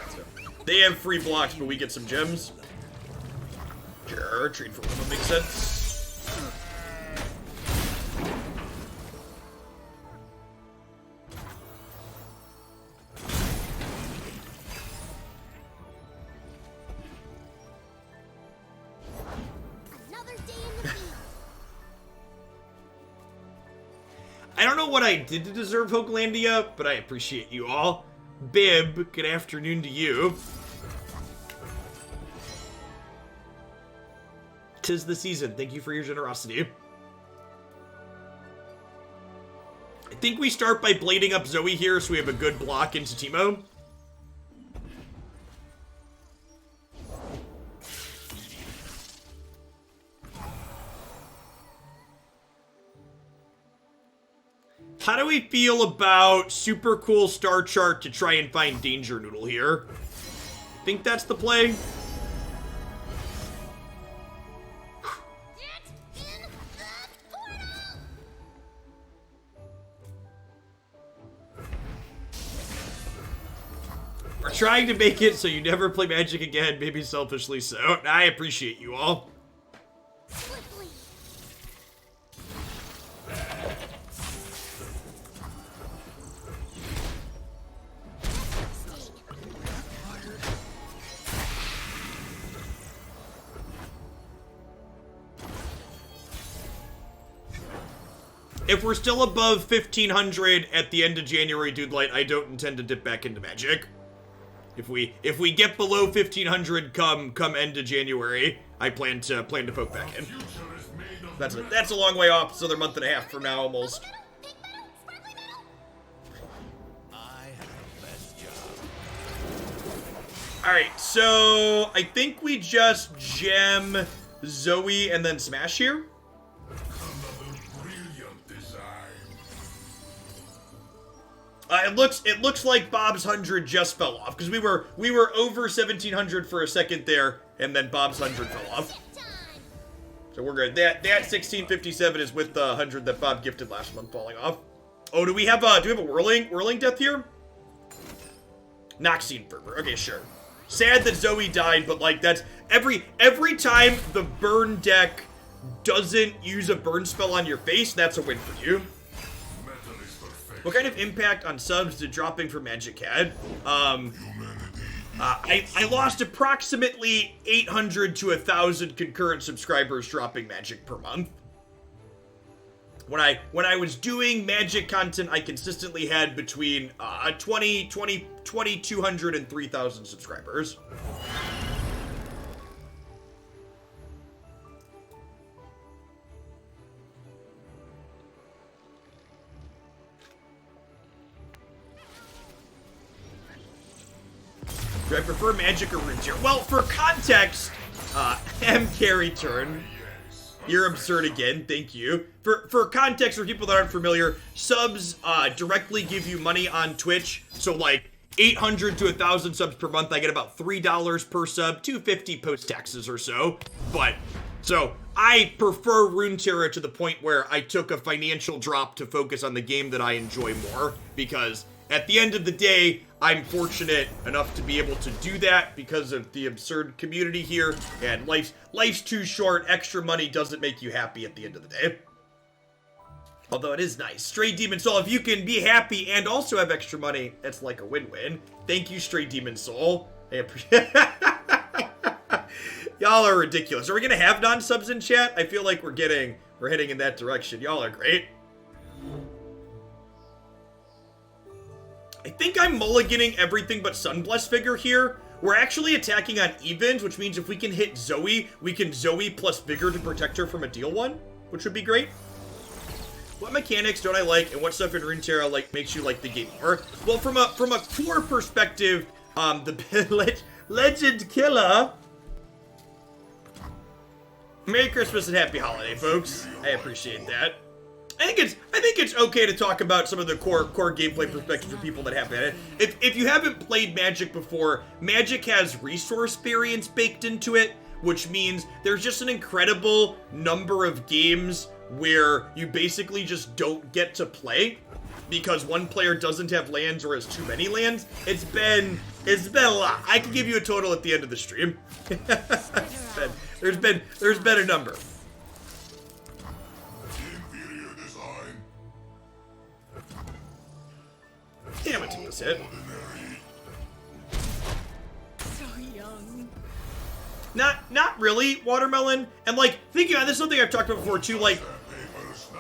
So, they have free blocks, but we get some gems. Sure, trade for one makes sense. Another day in the field. I don't know what I did to deserve Hoaglandia, but I appreciate you all. Bib, good afternoon to you. 'Tis the season. Thank you for your generosity. I think we start by blading up Zoe here so we have a good block into Teemo. How do we feel about super cool star chart to try and find Danger Noodle here? Think that's the play? Get in the portal! We're trying to make it so you never play Magic again, maybe selfishly so. I appreciate you all. Swiftly. If we're still above 1500 at the end of January, Dude Light, I don't intend to dip back into Magic. If we get below 1500 come end of January, I plan to poke back in. That's a long way off. It's another month and a half from now almost. Metal, pink metal, sparkly metal. I have the best job. All right, so I think we just gem Zoe and then smash here. Another brilliant design. It looks like Bob's 100 just fell off because we were over 1700 for a second there, and then Bob's 100 fell off. Time. So we're good. That 1657 is with the 100 that Bob gifted last month falling off. Oh, do we have a whirling death here? Noxian Fervor. Okay, sure. Sad that Zoe died, but like that's every time the burn deck doesn't use a burn spell on your face, that's a win for you. Metal is perfect. What kind of impact on subs did dropping for Magic had? I lost approximately 800 to 1,000 concurrent subscribers dropping Magic per month. When I was doing Magic content, I consistently had between 2,200 and 3,000 subscribers. Do I prefer Magic or Runeterra? Well, for context, M carry turn. You're absurd again, thank you. For context, for people that aren't familiar, subs directly give you money on Twitch. So like 800 to 1,000 subs per month, I get about $3 per sub, $2.50 post taxes or so. But so I prefer Runeterra to the point where I took a financial drop to focus on the game that I enjoy more, because at the end of the day, I'm fortunate enough to be able to do that because of the absurd community here, and life's too short. Extra money doesn't make you happy at the end of the day. Although it is nice. Stray Demon Soul, if you can be happy and also have extra money, it's like a win-win. Thank you, Stray Demon Soul. I appreciate Y'all are ridiculous. Are we gonna have non-subs in chat? I feel like we're heading in that direction. Y'all are great. I think I'm mulliganing everything but Sunblessed Vigor here. We're actually attacking on evens, which means if we can hit Zoe, we can Zoe plus Vigor to protect her from a deal one, which would be great. What mechanics don't I like, and what stuff in Runeterra like makes you like the game more? Well, from a core perspective, the Legend Killer. Merry Christmas and Happy Holiday, folks. I appreciate that. I think it's okay to talk about some of the core gameplay perspectives for people that have it. If you haven't played Magic before, Magic has resource variance baked into it, which means there's just an incredible number of games where you basically just don't get to play because one player doesn't have lands or has too many lands. It's been a lot. I can give you a total at the end of the stream. There's been a number. Inferior design. Damn it, took this hit. So young. Not really, Watermelon. And like, thinking about this is something I've talked about before too, like,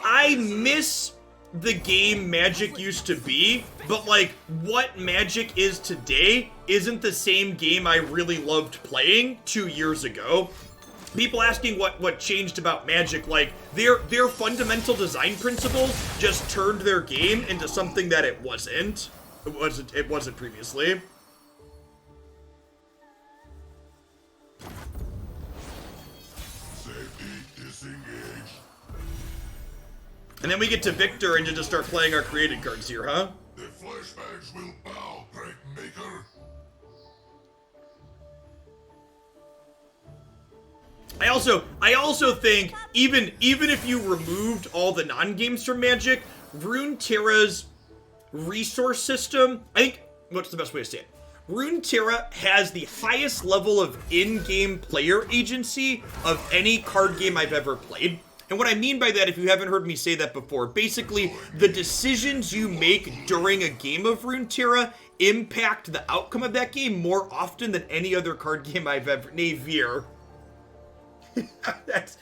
I miss the game Magic used to be, but like, what Magic is today isn't the same game I really loved playing 2 years ago. People asking what changed about Magic, like, their fundamental design principles just turned their game into something that it wasn't. It wasn't previously. And then we get to Viktor and just start playing our created cards here, huh? The flashbacks will bow, Break Maker. I also think even if you removed all the non-games from Magic, Runeterra's resource system, I think, what's the best way to say it? Runeterra has the highest level of in-game player agency of any card game I've ever played. And what I mean by that, if you haven't heard me say that before, basically the decisions you make during a game of Runeterra impact the outcome of that game more often than any other card game I've ever... Navier. That's...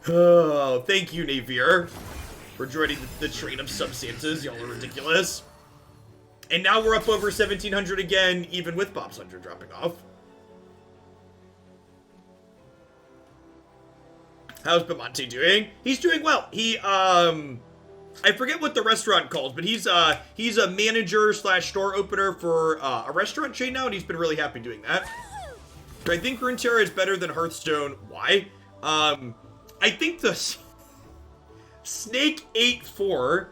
Oh, thank you, Navier, for joining the train of sub-Santas. Y'all are ridiculous. And now we're up over 1,700 again, even with Bob's 100 dropping off. How's Bamonte doing? He's doing well. He, I forget what the restaurant calls, but he's a manager / store opener for a restaurant chain now, and he's been really happy doing that. I think Runeterra is better than Hearthstone. Why? I think the Snake84,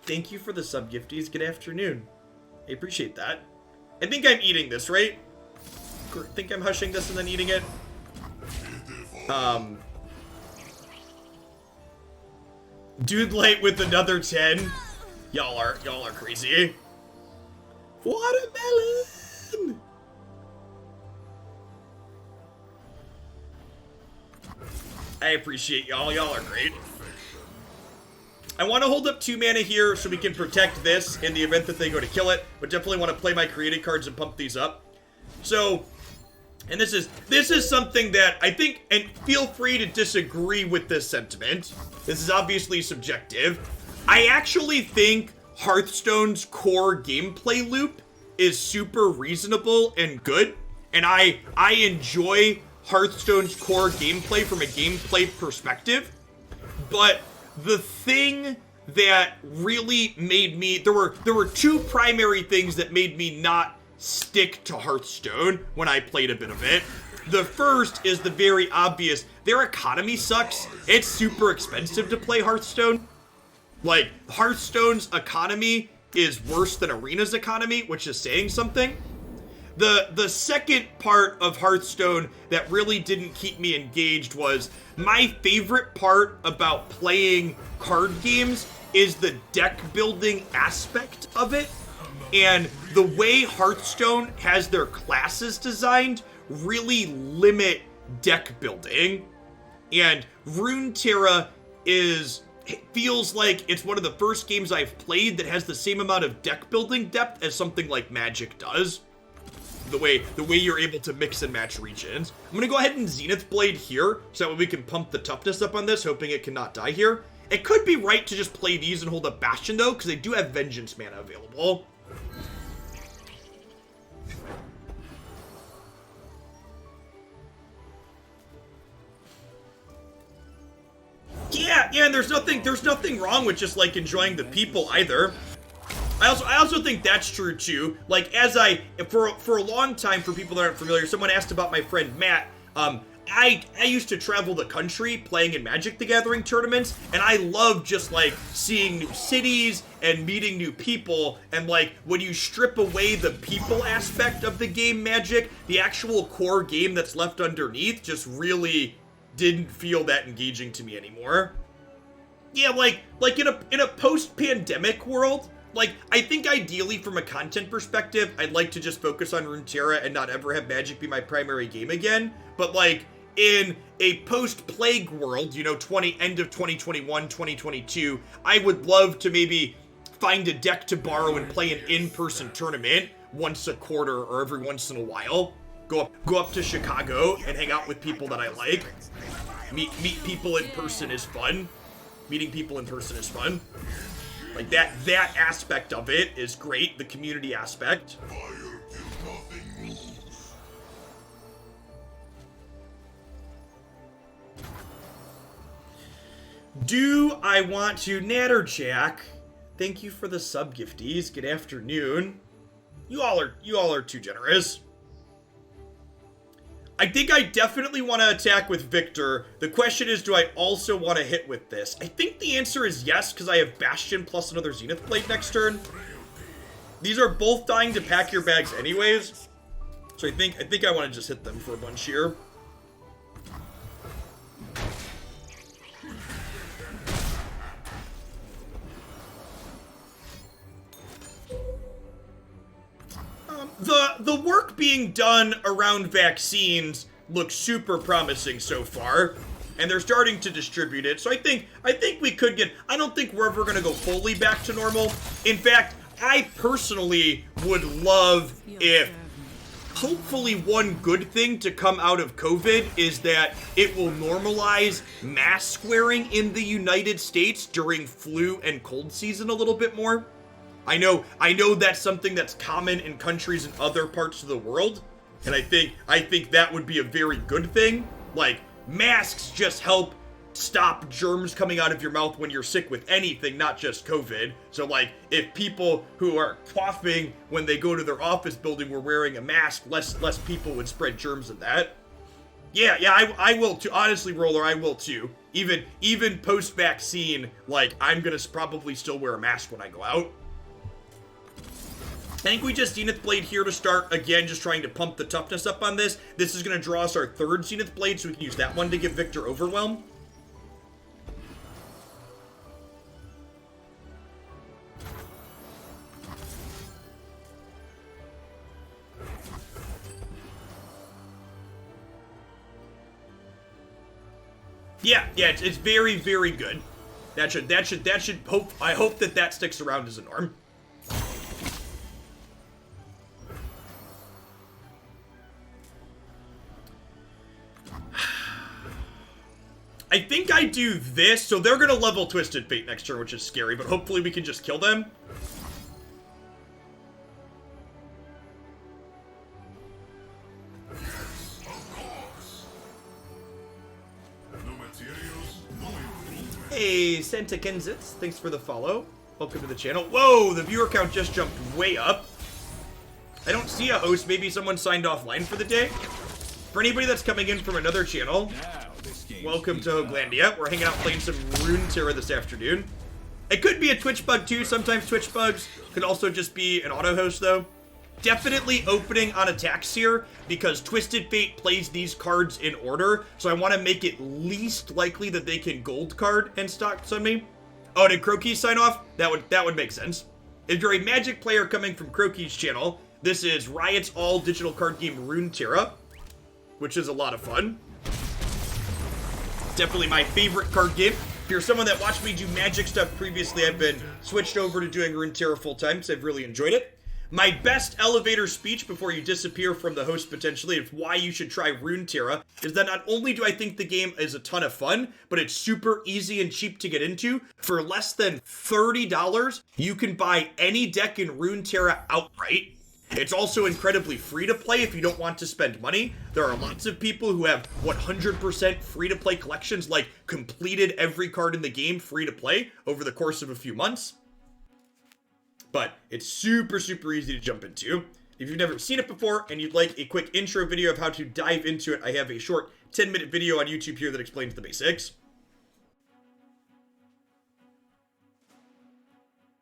thank you for the sub gifties. Good afternoon. I appreciate that. I think I'm eating this, right? I think I'm hushing this and then eating it. Dude late with another 10. Y'all are crazy. Watermelon! I appreciate y'all. Y'all are great. I want to hold up 2 mana here so we can protect this in the event that they go to kill it, but definitely want to play my created cards and pump these up. So, and this is something that I think, and feel free to disagree with this sentiment. This is obviously subjective. I actually think Hearthstone's core gameplay loop is super reasonable and good, and I enjoy Hearthstone's core gameplay from a gameplay perspective, but the thing that really made me, there were 2 primary things that made me not stick to Hearthstone when I played a bit of it. The first is the very obvious, their economy sucks. It's super expensive to play Hearthstone. Like, Hearthstone's economy is worse than Arena's economy, which is saying something. The second part of Hearthstone that really didn't keep me engaged was my favorite part about playing card games is the deck building aspect of it. And the way Hearthstone has their classes designed really limit deck building. And Runeterra it feels like it's one of the first games I've played that has the same amount of deck building depth as something like Magic does. The way you're able to mix and match regions. I'm gonna go ahead and Zenith Blade here, so that way we can pump the toughness up on this, hoping it cannot die here. It could be right to just play these and hold up Bastion though, because they do have Vengeance mana available. Yeah, and there's nothing wrong with just like enjoying the people either. I also think that's true too. Like for a long time, for people that aren't familiar, someone asked about my friend Matt. I used to travel the country playing in Magic the Gathering tournaments, and I love just like seeing new cities and meeting new people. And like when you strip away the people aspect of the game Magic, the actual core game that's left underneath just really didn't feel that engaging to me anymore. Yeah, like in a post-pandemic world, like I think ideally from a content perspective, I'd like to just focus on Runeterra and not ever have Magic be my primary game again. But like in a post-plague world, you know, end of 2021, 2022, I would love to maybe find a deck to borrow and play an in-person tournament once a quarter or every once in a while. Go up to Chicago and hang out with people that I like. Meet people in person is fun. Meeting people in person is fun. Like that aspect of it is great. The community aspect. Do I want to Natterjack? Thank you for the sub gifties. Good afternoon. You all are too generous. I think I definitely want to attack with Viktor. The question is, do I also want to hit with this? I think the answer is yes, because I have Bastion plus another Zenith Blade next turn. These are both dying to pack your bags anyways. So I think I want to just hit them for a bunch here. The work being done around vaccines looks super promising so far, and they're starting to distribute it. So I think we could get. I don't think we're ever going to go fully back to normal. In fact, I personally would love if, hopefully, one good thing to come out of COVID is that it will normalize mask wearing in the United States during flu and cold season a little bit more. I know that's something that's common in countries in other parts of the world, and I think that would be a very good thing. Like, masks just help stop germs coming out of your mouth when you're sick with anything, not just COVID. So, like, if people who are coughing when they go to their office building were wearing a mask, less people would spread germs in that. Yeah, I will too. Honestly, Roller, I will too. Even post-vaccine, like, I'm gonna probably still wear a mask when I go out. I think we just Zenith Blade here to start. Again, just trying to pump the toughness up on this. This is going to draw us our third Zenith Blade, so we can use that one to give Viktor Overwhelm. Yeah, it's very, very good. That should hope. I hope that sticks around as a norm. I think I do this, so they're gonna level Twisted Fate next turn, which is scary, but hopefully we can just kill them. Hey, Santa Kenzitz, thanks for the follow. Welcome to the channel. Whoa, the viewer count just jumped way up. I don't see a host. Maybe someone signed offline for the day. For anybody that's coming in from another channel, welcome to Hoglandia. We're hanging out playing some Runeterra this afternoon. It could be a Twitch bug too. Sometimes Twitch bugs could also just be an auto host though. Definitely opening on attacks here because Twisted Fate plays these cards in order, so I want to make it least likely that they can gold card and stock on me. Oh, did Croaky sign off? That would make sense. If you're a Magic player coming from Croaky's channel, this is Riot's all digital card game Runeterra, which is a lot of fun. Definitely my favorite card game. If you're someone that watched me do Magic stuff previously, I've been switched over to doing Runeterra full time because I've really enjoyed it. My best elevator speech before you disappear from the host potentially of why you should try Runeterra is that not only do I think the game is a ton of fun, but it's super easy and cheap to get into. For less than $30, you can buy any deck in Runeterra outright. It's also incredibly free to play if you don't want to spend money. There are lots of people who have 100% free to play collections, like completed every card in the game free to play over the course of a few months. But it's super, super easy to jump into. If you've never seen it before and you'd like a quick intro video of how to dive into it, I have a short 10-minute video on YouTube here that explains the basics.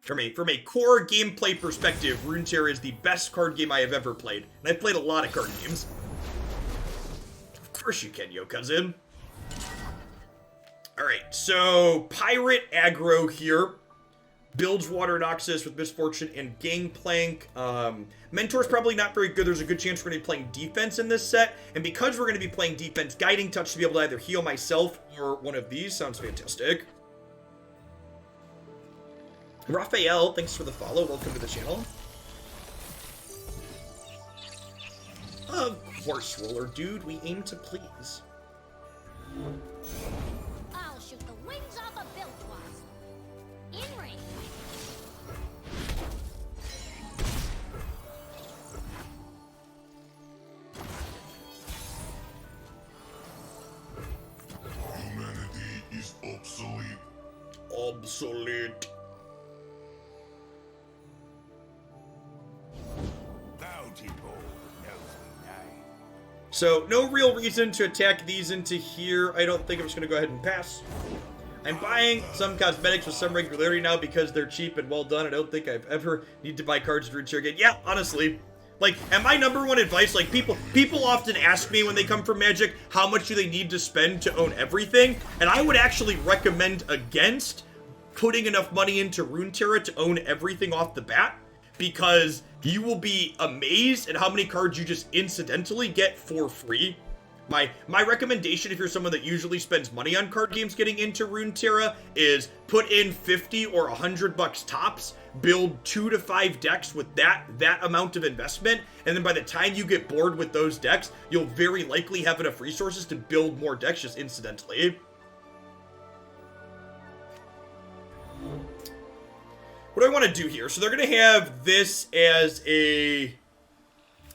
From a core gameplay perspective, Runeterra is the best card game I have ever played. And I've played a lot of card games. Of course you can, yo cousin. Alright, so Pirate aggro here. Builds Water Noxus with Misfortune and Gangplank. Mentor's probably not very good. There's a good chance we're going to be playing defense in this set. And because we're going to be playing defense, Guiding Touch to be able to either heal myself or one of these sounds fantastic. Raphael, thanks for the follow. Welcome to the channel. Of course, Roller Dude. We aim to please. I'll shoot the wings off a bilge wasp. In range. Humanity is obsolete. Obsolete. Bounty bowl knows me name. So, no real reason to attack these into here. I don't think I'm just going to go ahead and pass. I'm buying some cosmetics with some regularity now because they're cheap and well done. I don't think I've ever need to buy cards to Runeterra again. Yeah, honestly. Like, and my number one advice, like, people often ask me when they come from Magic, how much do they need to spend to own everything? And I would actually recommend against putting enough money into Runeterra to own everything off the bat, because you will be amazed at how many cards you just incidentally get for free. My recommendation, if you're someone that usually spends money on card games getting into Runeterra, is put in 50 or 100 bucks tops, build 2 to 5 decks with that amount of investment, and then by the time you get bored with those decks, you'll very likely have enough resources to build more decks just incidentally. What do I want to do here? So they're going to have this as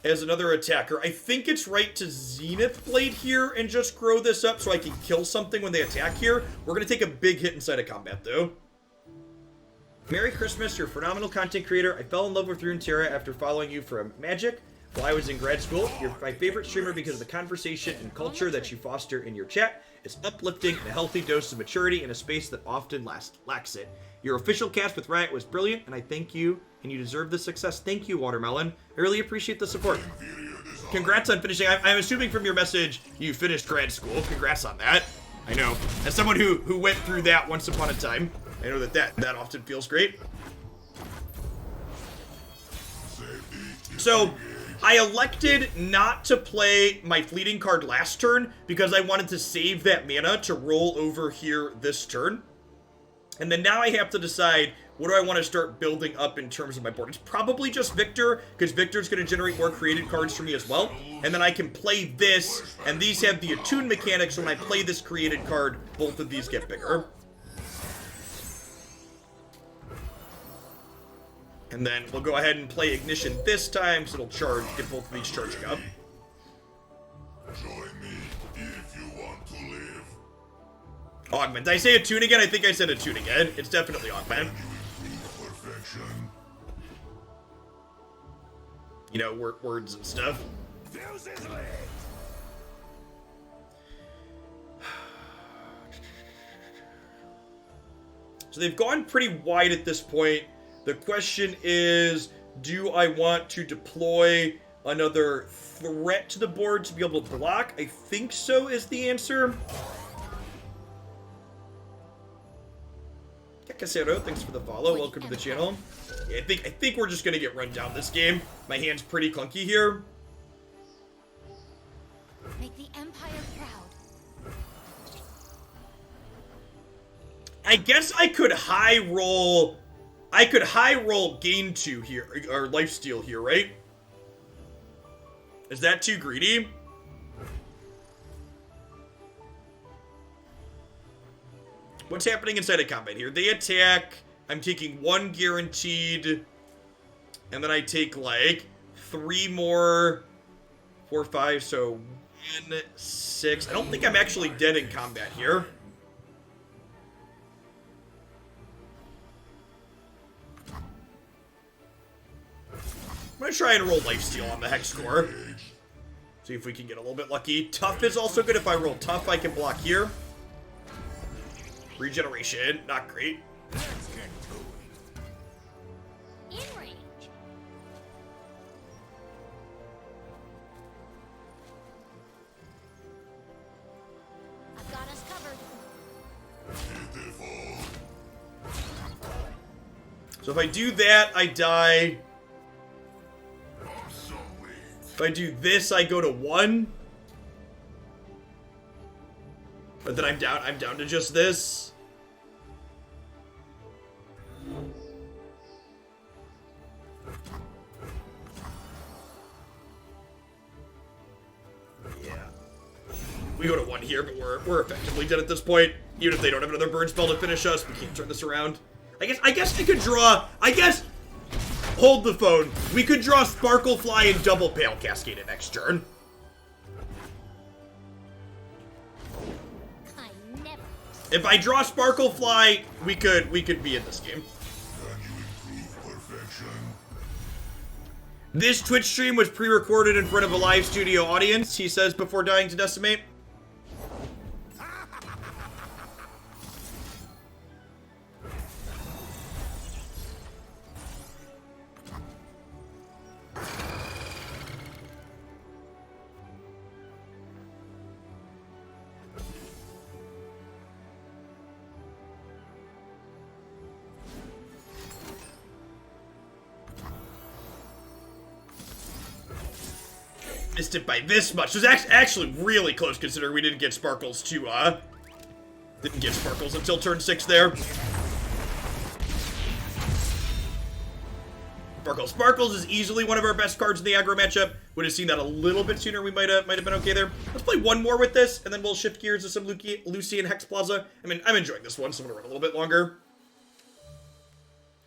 another attacker. I think it's right to Zenith Blade here and just grow this up so I can kill something when they attack here. We're going to take a big hit inside of combat, though. Merry Christmas, you're a phenomenal content creator. I fell in love with Runeterra after following you from Magic while I was in grad school. You're my favorite streamer because of the conversation and culture that you foster in your chat. It's uplifting and a healthy dose of maturity in a space that often lacks it. Your official cast with Riot was brilliant, and I thank you, and you deserve the success. Thank you, Watermelon. I really appreciate the support. Congrats on finishing. I'm assuming from your message you finished grad school. Congrats on that. I know. As someone who went through that once upon a time, I know that often feels great. So, I elected not to play my fleeting card last turn because I wanted to save that mana to roll over here this turn. And then now I have to decide, what do I want to start building up in terms of my board? It's probably just Viktor, because Viktor's going to generate more created cards for me as well. And then I can play this, and these have the attune mechanics, so when I play this created card, both of these get bigger. And then we'll go ahead and play Ignition this time, so it'll charge, get both of these charging up. Join me if you want to live. Augment. Did I say attune again? I think I said attune again. It's definitely augment. Perfection. You know, words and stuff. Fuse his legs. So they've gone pretty wide at this point. The question is, do I want to deploy another threat to the board to be able to block? I think so is the answer. Casero, thanks for the follow. Welcome to the channel. Yeah, I think we're just gonna get run down this game. My hand's pretty clunky here. Make the Empire proud. I guess I could high roll gain 2 here, or lifesteal here, right? Is that too greedy? What's happening inside of combat here? They attack. I'm taking 1 guaranteed. And then I take, like, 3 more. 4, 5, so 1, 6. I don't think I'm actually dead in combat here. I'm gonna try and roll lifesteal on the hex core. See if we can get a little bit lucky. Tough is also good. If I roll tough, I can block here. Regeneration, not great. In range. I've got us covered. So if I do that, I die. If I do this, I go to 1. But then I'm down to just this. Yeah. We go to 1 here, but we're effectively dead at this point. Even if they don't have another burn spell to finish us, we can't turn this around. I guess I could draw. Hold the phone. We could draw Sparklefly and Double Pale Cascade it next turn. I never. If I draw Sparklefly, we could be in this game. Can you improve perfection? This Twitch stream was pre-recorded in front of a live studio audience, he says before dying to Decimate. Missed it by this much. It was actually really close considering we didn't get Sparkles until turn 6 there. Sparkles is easily one of our best cards in the aggro matchup. Would have seen that a little bit sooner. We might have been okay there. Let's play 1 more with this, and then we'll shift gears to some Lucy and Hex Plaza. I mean, I'm enjoying this one, so I'm gonna run a little bit longer.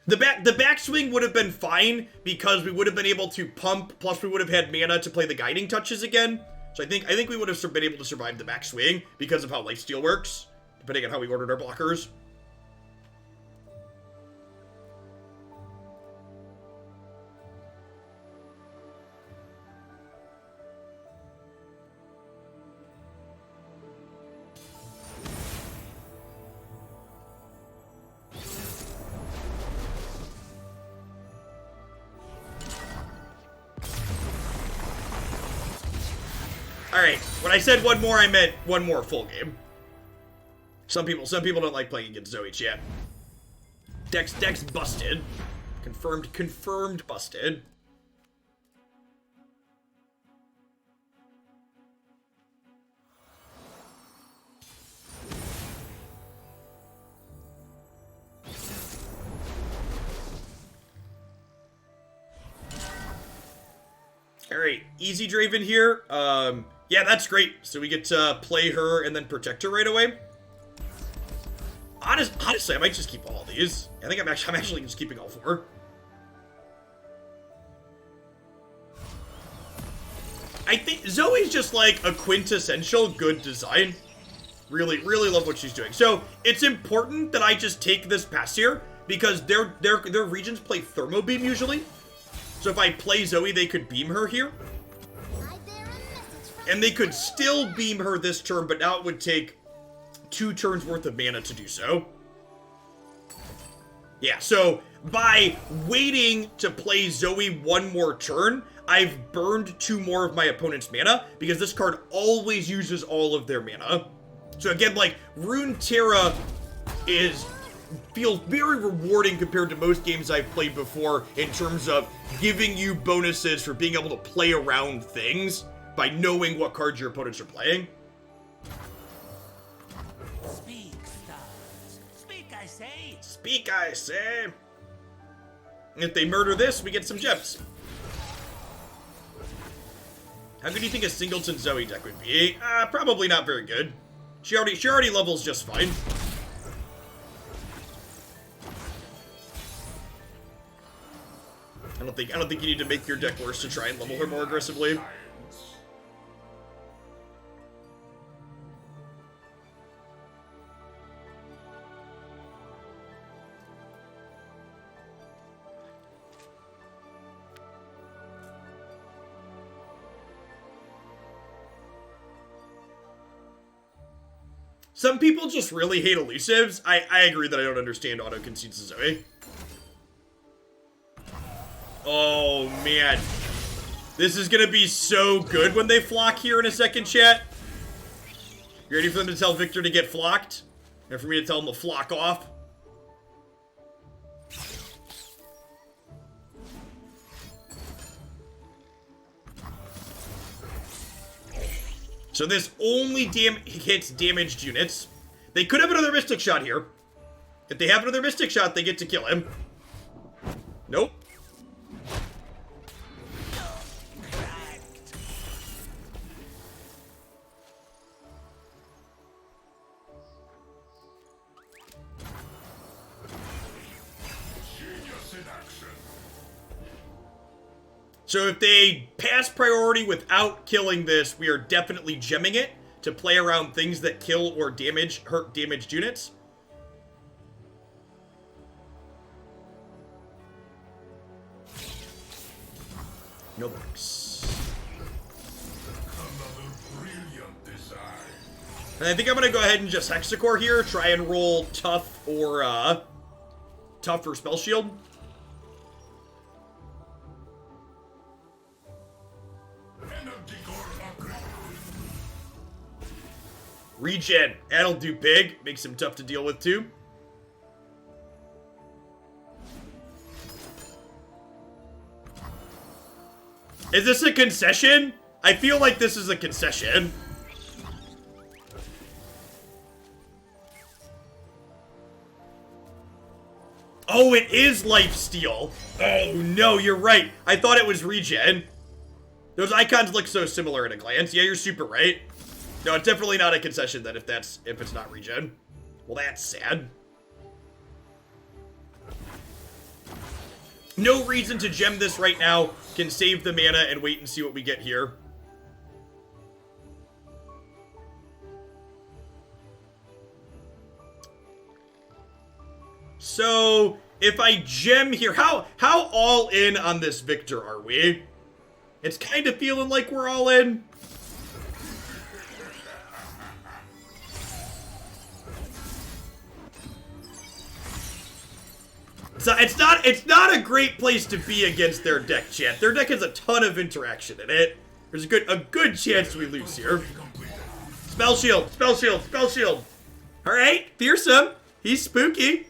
The backswing would have been fine because we would have been able to pump, plus we would have had mana to play the guiding touches again. So I think we would have been able to survive the backswing because of how lifesteal works, depending on how we ordered our blockers. Alright, when I said 1 more, I meant 1 more full game. Some people don't like playing against Zoe chat. Dex busted. Confirmed busted. Alright, easy Draven here. Yeah, that's great. So we get to play her and then protect her right away. Honestly, I might just keep all these. I think I'm actually just keeping all 4. I think Zoe's just like a quintessential good design. Really love what she's doing. So it's important that I just take this pass here because their regions play Thermo Beam usually. So if I play Zoe, they could beam her here. And they could still beam her this turn, but now it would take 2 turns worth of mana to do so. Yeah, so by waiting to play Zoe 1 more turn, I've burned 2 more of my opponent's mana, because this card always uses all of their mana. So again, like, Runeterra feels very rewarding compared to most games I've played before in terms of giving you bonuses for being able to play around things by knowing what cards your opponents are playing. Speak, stars. Speak, I I say. Speak, I say. If they murder this, we get some gems. How good do you think a Singleton Zoe deck would be? Probably not very good. She already levels just fine. I don't think you need to make your deck worse to try and level her more aggressively. Some people just really hate elusives. I agree that I don't understand auto concedes to Zoe. Oh, man. This is gonna be so good when they flock here in a second, chat. You ready for them to tell Viktor to get flocked? And for me to tell him to flock off? So this only hits damaged units. They could have another Mystic Shot here. If they have another Mystic Shot, they get to kill him. Nope. So if they pass priority without killing this, we are definitely gemming it to play around things that kill or hurt damaged units. No box. And I think I'm gonna go ahead and just Hexacore here, try and roll tough or Spell Shield. Regen. That'll do big. Makes him tough to deal with, too. Is this a concession? I feel like this is a concession. Oh, it is lifesteal. Oh, no, you're right. I thought it was regen. Those icons look so similar at a glance. Yeah, you're super right. No, it's definitely not a concession then if it's not regen. Well, that's sad. No reason to gem this right now. Can save the mana and wait and see what we get here. So, if I gem here, how all in on this Viktor are we? It's kind of feeling like we're all in. So it's not a great place to be against their deck, chat. Their deck has a ton of interaction in it. There's a good chance we lose here. Spell shield, spell shield, spell shield. All right, fearsome. He's spooky.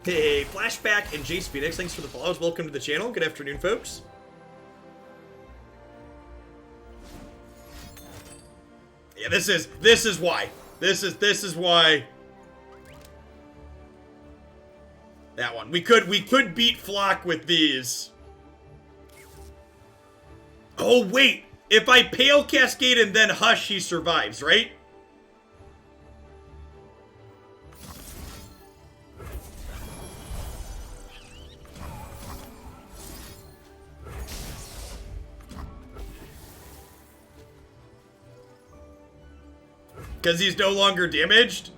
Hey, Flashback and Jace Phoenix, thanks for the follows. Welcome to the channel. Good afternoon, folks. Yeah, this is why. This is why. That one. We could beat Flock with these. Oh wait, if I Pale Cascade and then Hush, he survives, right? Because he's no longer damaged?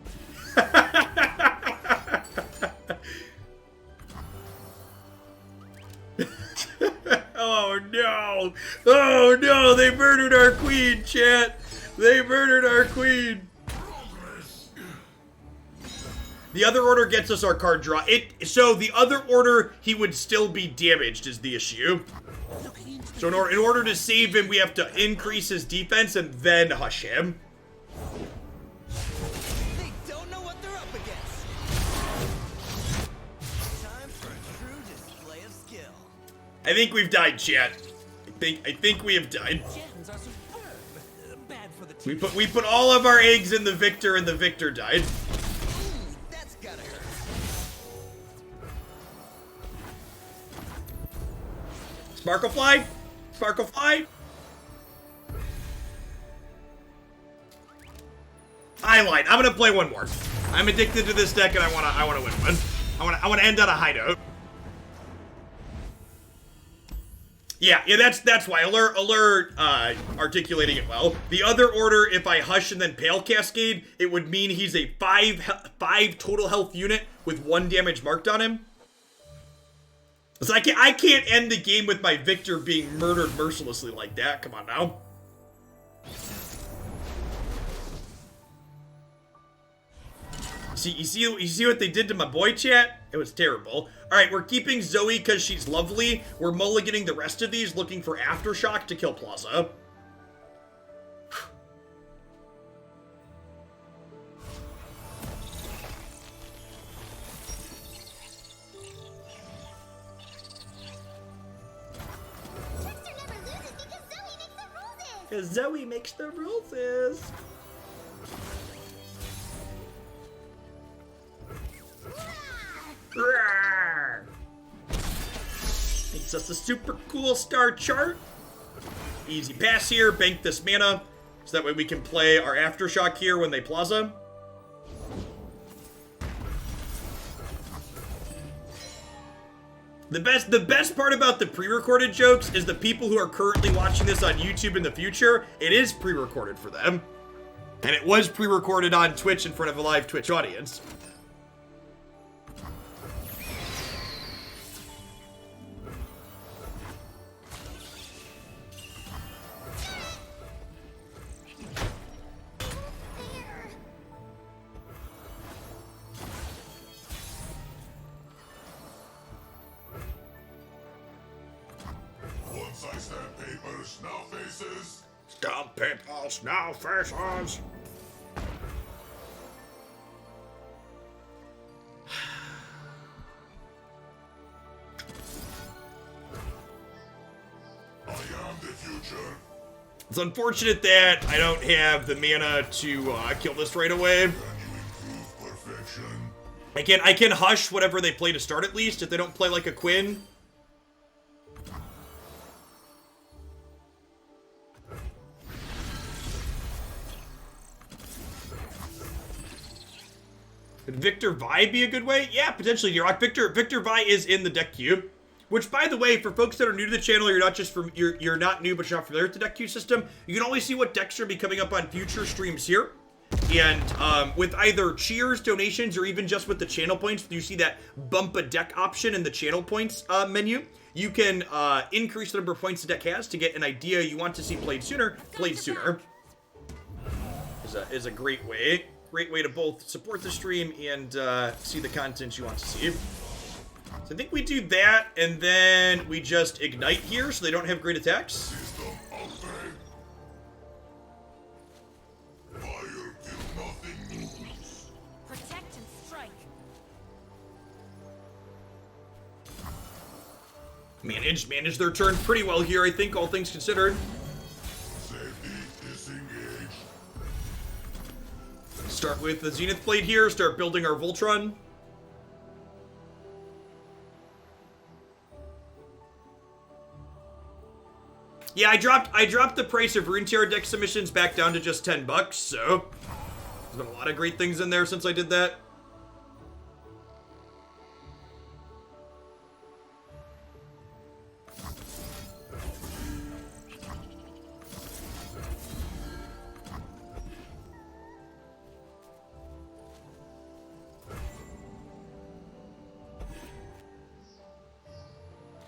Oh no! Oh no! They murdered our queen, chat! They murdered our queen! The other order gets us our card draw. So the other order, he would still be damaged is the issue. So in order to save him, we have to increase his defense and then hush him. They don't know what they're up against. Time I think we've died, chat. I think we have died. Gems are superb. Bad for the We teeth. put all of our eggs in the Victor, and the Victor died. Ooh, that's gotta hurt. Sparklefly? Sparklefly? I lied. I'm gonna play one more. I'm addicted to this deck, and I wanna win one. I wanna end on a high note. Yeah, that's why. Alert, articulating it well. The other order, if I Hush and then Pale Cascade, it would mean he's a 5 total health unit with 1 damage marked on him. So I can't end the game with my Victor being murdered mercilessly like that. Come on now. You see what they did to my boy, chat? It was terrible. All right, we're keeping Zoe because she's lovely. We're mulliganing the rest of these, looking for Aftershock to kill Plaza. Trickster never loses because Because Zoe makes the rules. Makes us a super cool star chart. Easy pass here, bank this mana, so that way we can play our Aftershock here when they Plaza. The best part about the pre-recorded jokes is the people who are currently watching this on YouTube in the future, it is pre-recorded for them. And it was pre-recorded on Twitch in front of a live Twitch audience. Once I stamp papers, now faces. Stomp peoples, now faces. I am the future. It's unfortunate that I don't have the mana to kill this right away. Can you improve perfection? I can Hush whatever they play to start at least, if they don't play like a Quinn. Would Victor Vi be a good way? Yeah, potentially, D-Rock. Victor Vi is in the deck queue. Which, by the way, for folks that are new to the channel, you're not just from you're not new, but you're not familiar with the deck queue system. You can always see what decks are be coming up on future streams here. And with either cheers, donations, or even just with the channel points, you see that bump a deck option in the channel points menu. You can increase the number of points the deck has to get an idea you want to see played sooner. Is a great way. Great way to both support the stream and see the content you want to see. So I think we do that, and then we just ignite here so they don't have great attacks. System upgrade. Fire till nothing moves. Protect and strike. Manage their turn pretty well here, I think, all things considered. Safety disengaged. Start with the Zenith Blade here, start building our Voltron. Yeah, I dropped the price of Runeterra deck submissions back down to just $10, so there's been a lot of great things in there since I did that.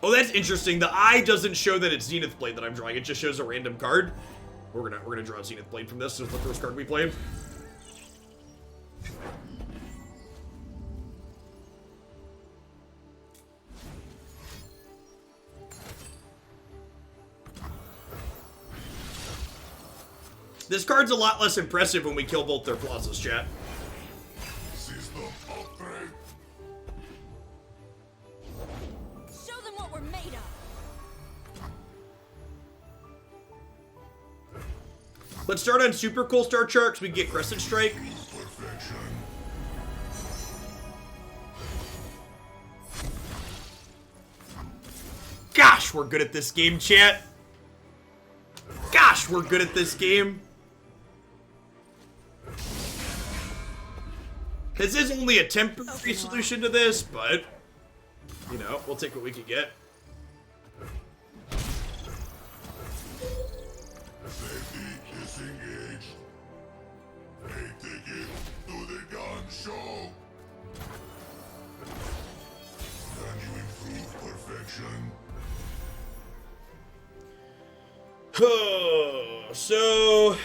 Oh, that's interesting. The eye doesn't show that it's Zenith Blade that I'm drawing. It just shows a random card. We're gonna draw Zenith Blade from this. This is the first card we play. This card's a lot less impressive when we kill both their Plazas, chat. System upgrade. Show them what we're made of. Let's start on super cool star chart so we can get Crescent Strike. Perfection. Gosh, we're good at this game, chat. Gosh, we're good at this game. This is only a temporary solution to this, but, you know, we'll take what we can get. Safety disengaged. A ticket to the gun show. Can you improve perfection? So...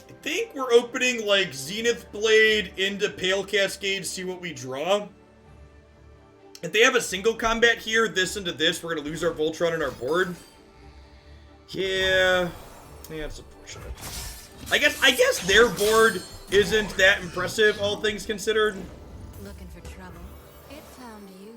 I think we're opening, like, Zenith Blade into Pale Cascade, see what we draw. If they have a single combat here, this into this, we're gonna lose our Voltron and our board. Yeah, it's unfortunate. I guess their board isn't that impressive, all things considered. Looking for trouble? It found you.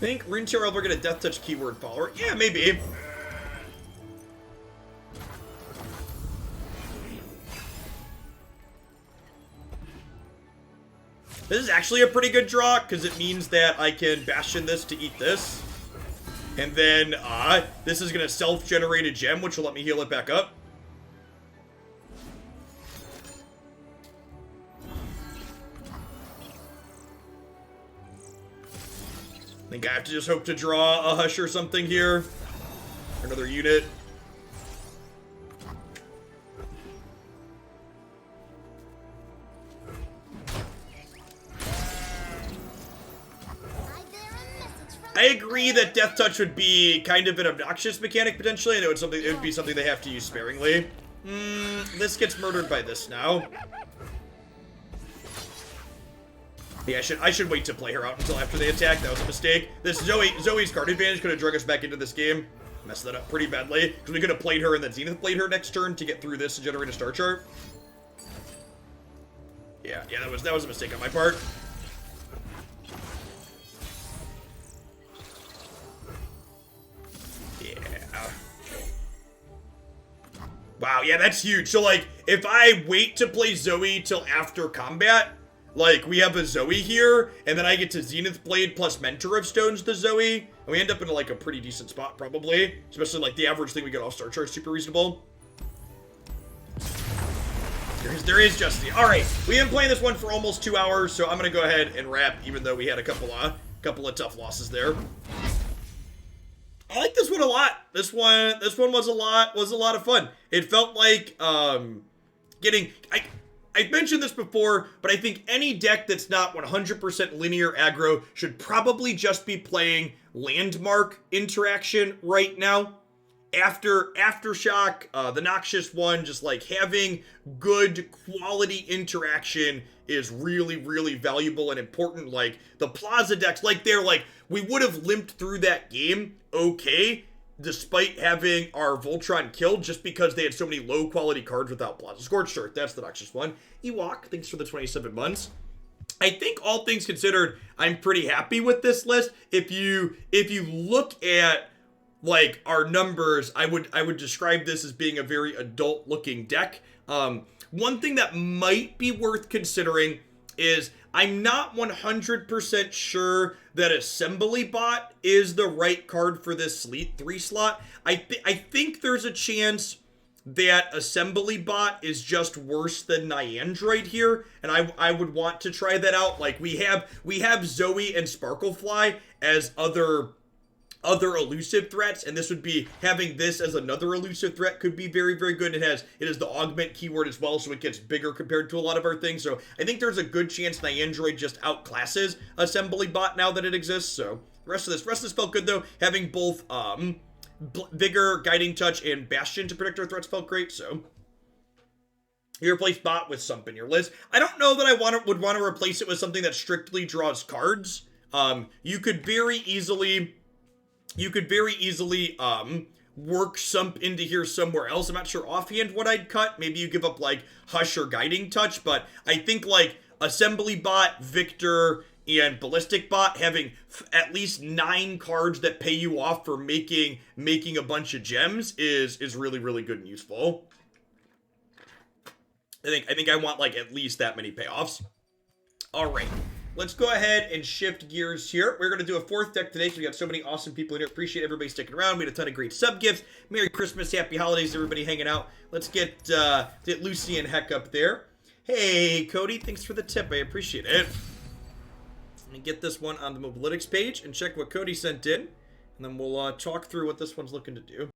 Think Runeterra will get a Death Touch keyword follower? Yeah, maybe. This is actually a pretty good draw, because it means that I can Bastion this to eat this. And then, this is going to self-generate a gem, which will let me heal it back up. I think I have to just hope to draw a Hush or something here. Another unit. I agree that Death Touch would be kind of an obnoxious mechanic potentially, and it would be something they have to use sparingly. This gets murdered by this now. Yeah, I should wait to play her out until after they attack. That was a mistake. This Zoe's card advantage could have drug us back into this game. Messed that up pretty badly, because we could have played her and then Zenith played her next turn to get through this and generate a star chart. Yeah, that was a mistake on my part. Yeah. Wow, yeah, that's huge. So, like, if I wait to play Zoe till after combat, like, we have a Zoe here, and then I get to Zenith Blade plus Mentor of Stones to Zoe, and we end up in, like, a pretty decent spot, probably. Especially, like, the average thing we get off Star Chart is super reasonable. There is Justy. Alright, we've been playing this one for almost 2 hours, so I'm gonna go ahead and wrap, even though we had a couple of tough losses there. I like this one a lot. This one was a lot of fun. It felt like, I've mentioned this before, but I think any deck that's not 100% linear aggro should probably just be playing Landmark Interaction right now. After Aftershock, the Noxious one, just like having good quality interaction is really, really valuable and important. Like, the Plaza decks, like, we would have limped through that game okay, despite having our Voltron killed, just because they had so many low-quality cards without Plaza. Scorched Earth, that's the Noxious one. Ewok, thanks for the 27 months. I think all things considered, I'm pretty happy with this list. If you look at, like, our numbers, I would describe this as being a very adult-looking deck. One thing that might be worth considering is I'm not 100% sure that Assembly Bot is the right card for this 3 slot. I think there's a chance that Assembly Bot is just worse than Nyandroid here, and I would want to try that out. Like, we have Zoe and Sparklefly as other elusive threats, and this would be having this as another elusive threat could be very, very good. It is the augment keyword as well, so it gets bigger compared to a lot of our things. So I think there's a good chance Nyandroid just outclasses Assembly Bot now that it exists. So the rest of this felt good though. Having both Vigor, Guiding Touch, and Bastion to protect our threats felt great. So you replace Bot with Sump in your list. I don't know that I would want to replace it with something that strictly draws cards. You could very easily you could very easily work some into here somewhere else. I'm not sure offhand what I'd cut. Maybe you give up like Hush or Guiding Touch, but I think like Assembly Bot, Viktor, and Ballistic Bot having at least 9 cards that pay you off for making a bunch of gems is really, really good and useful. I think I want like at least that many payoffs. All right, let's go ahead and shift gears here. We're going to do a 4th deck today, so we got so many awesome people in here. Appreciate everybody sticking around. We had a ton of great sub gifts. Merry Christmas, Happy Holidays, everybody hanging out. Let's get Lucy and Heck up there. Hey, Cody, thanks for the tip. I appreciate it. Let me get this one on the Mobalytics page and check what Cody sent in, and then we'll talk through what this one's looking to do.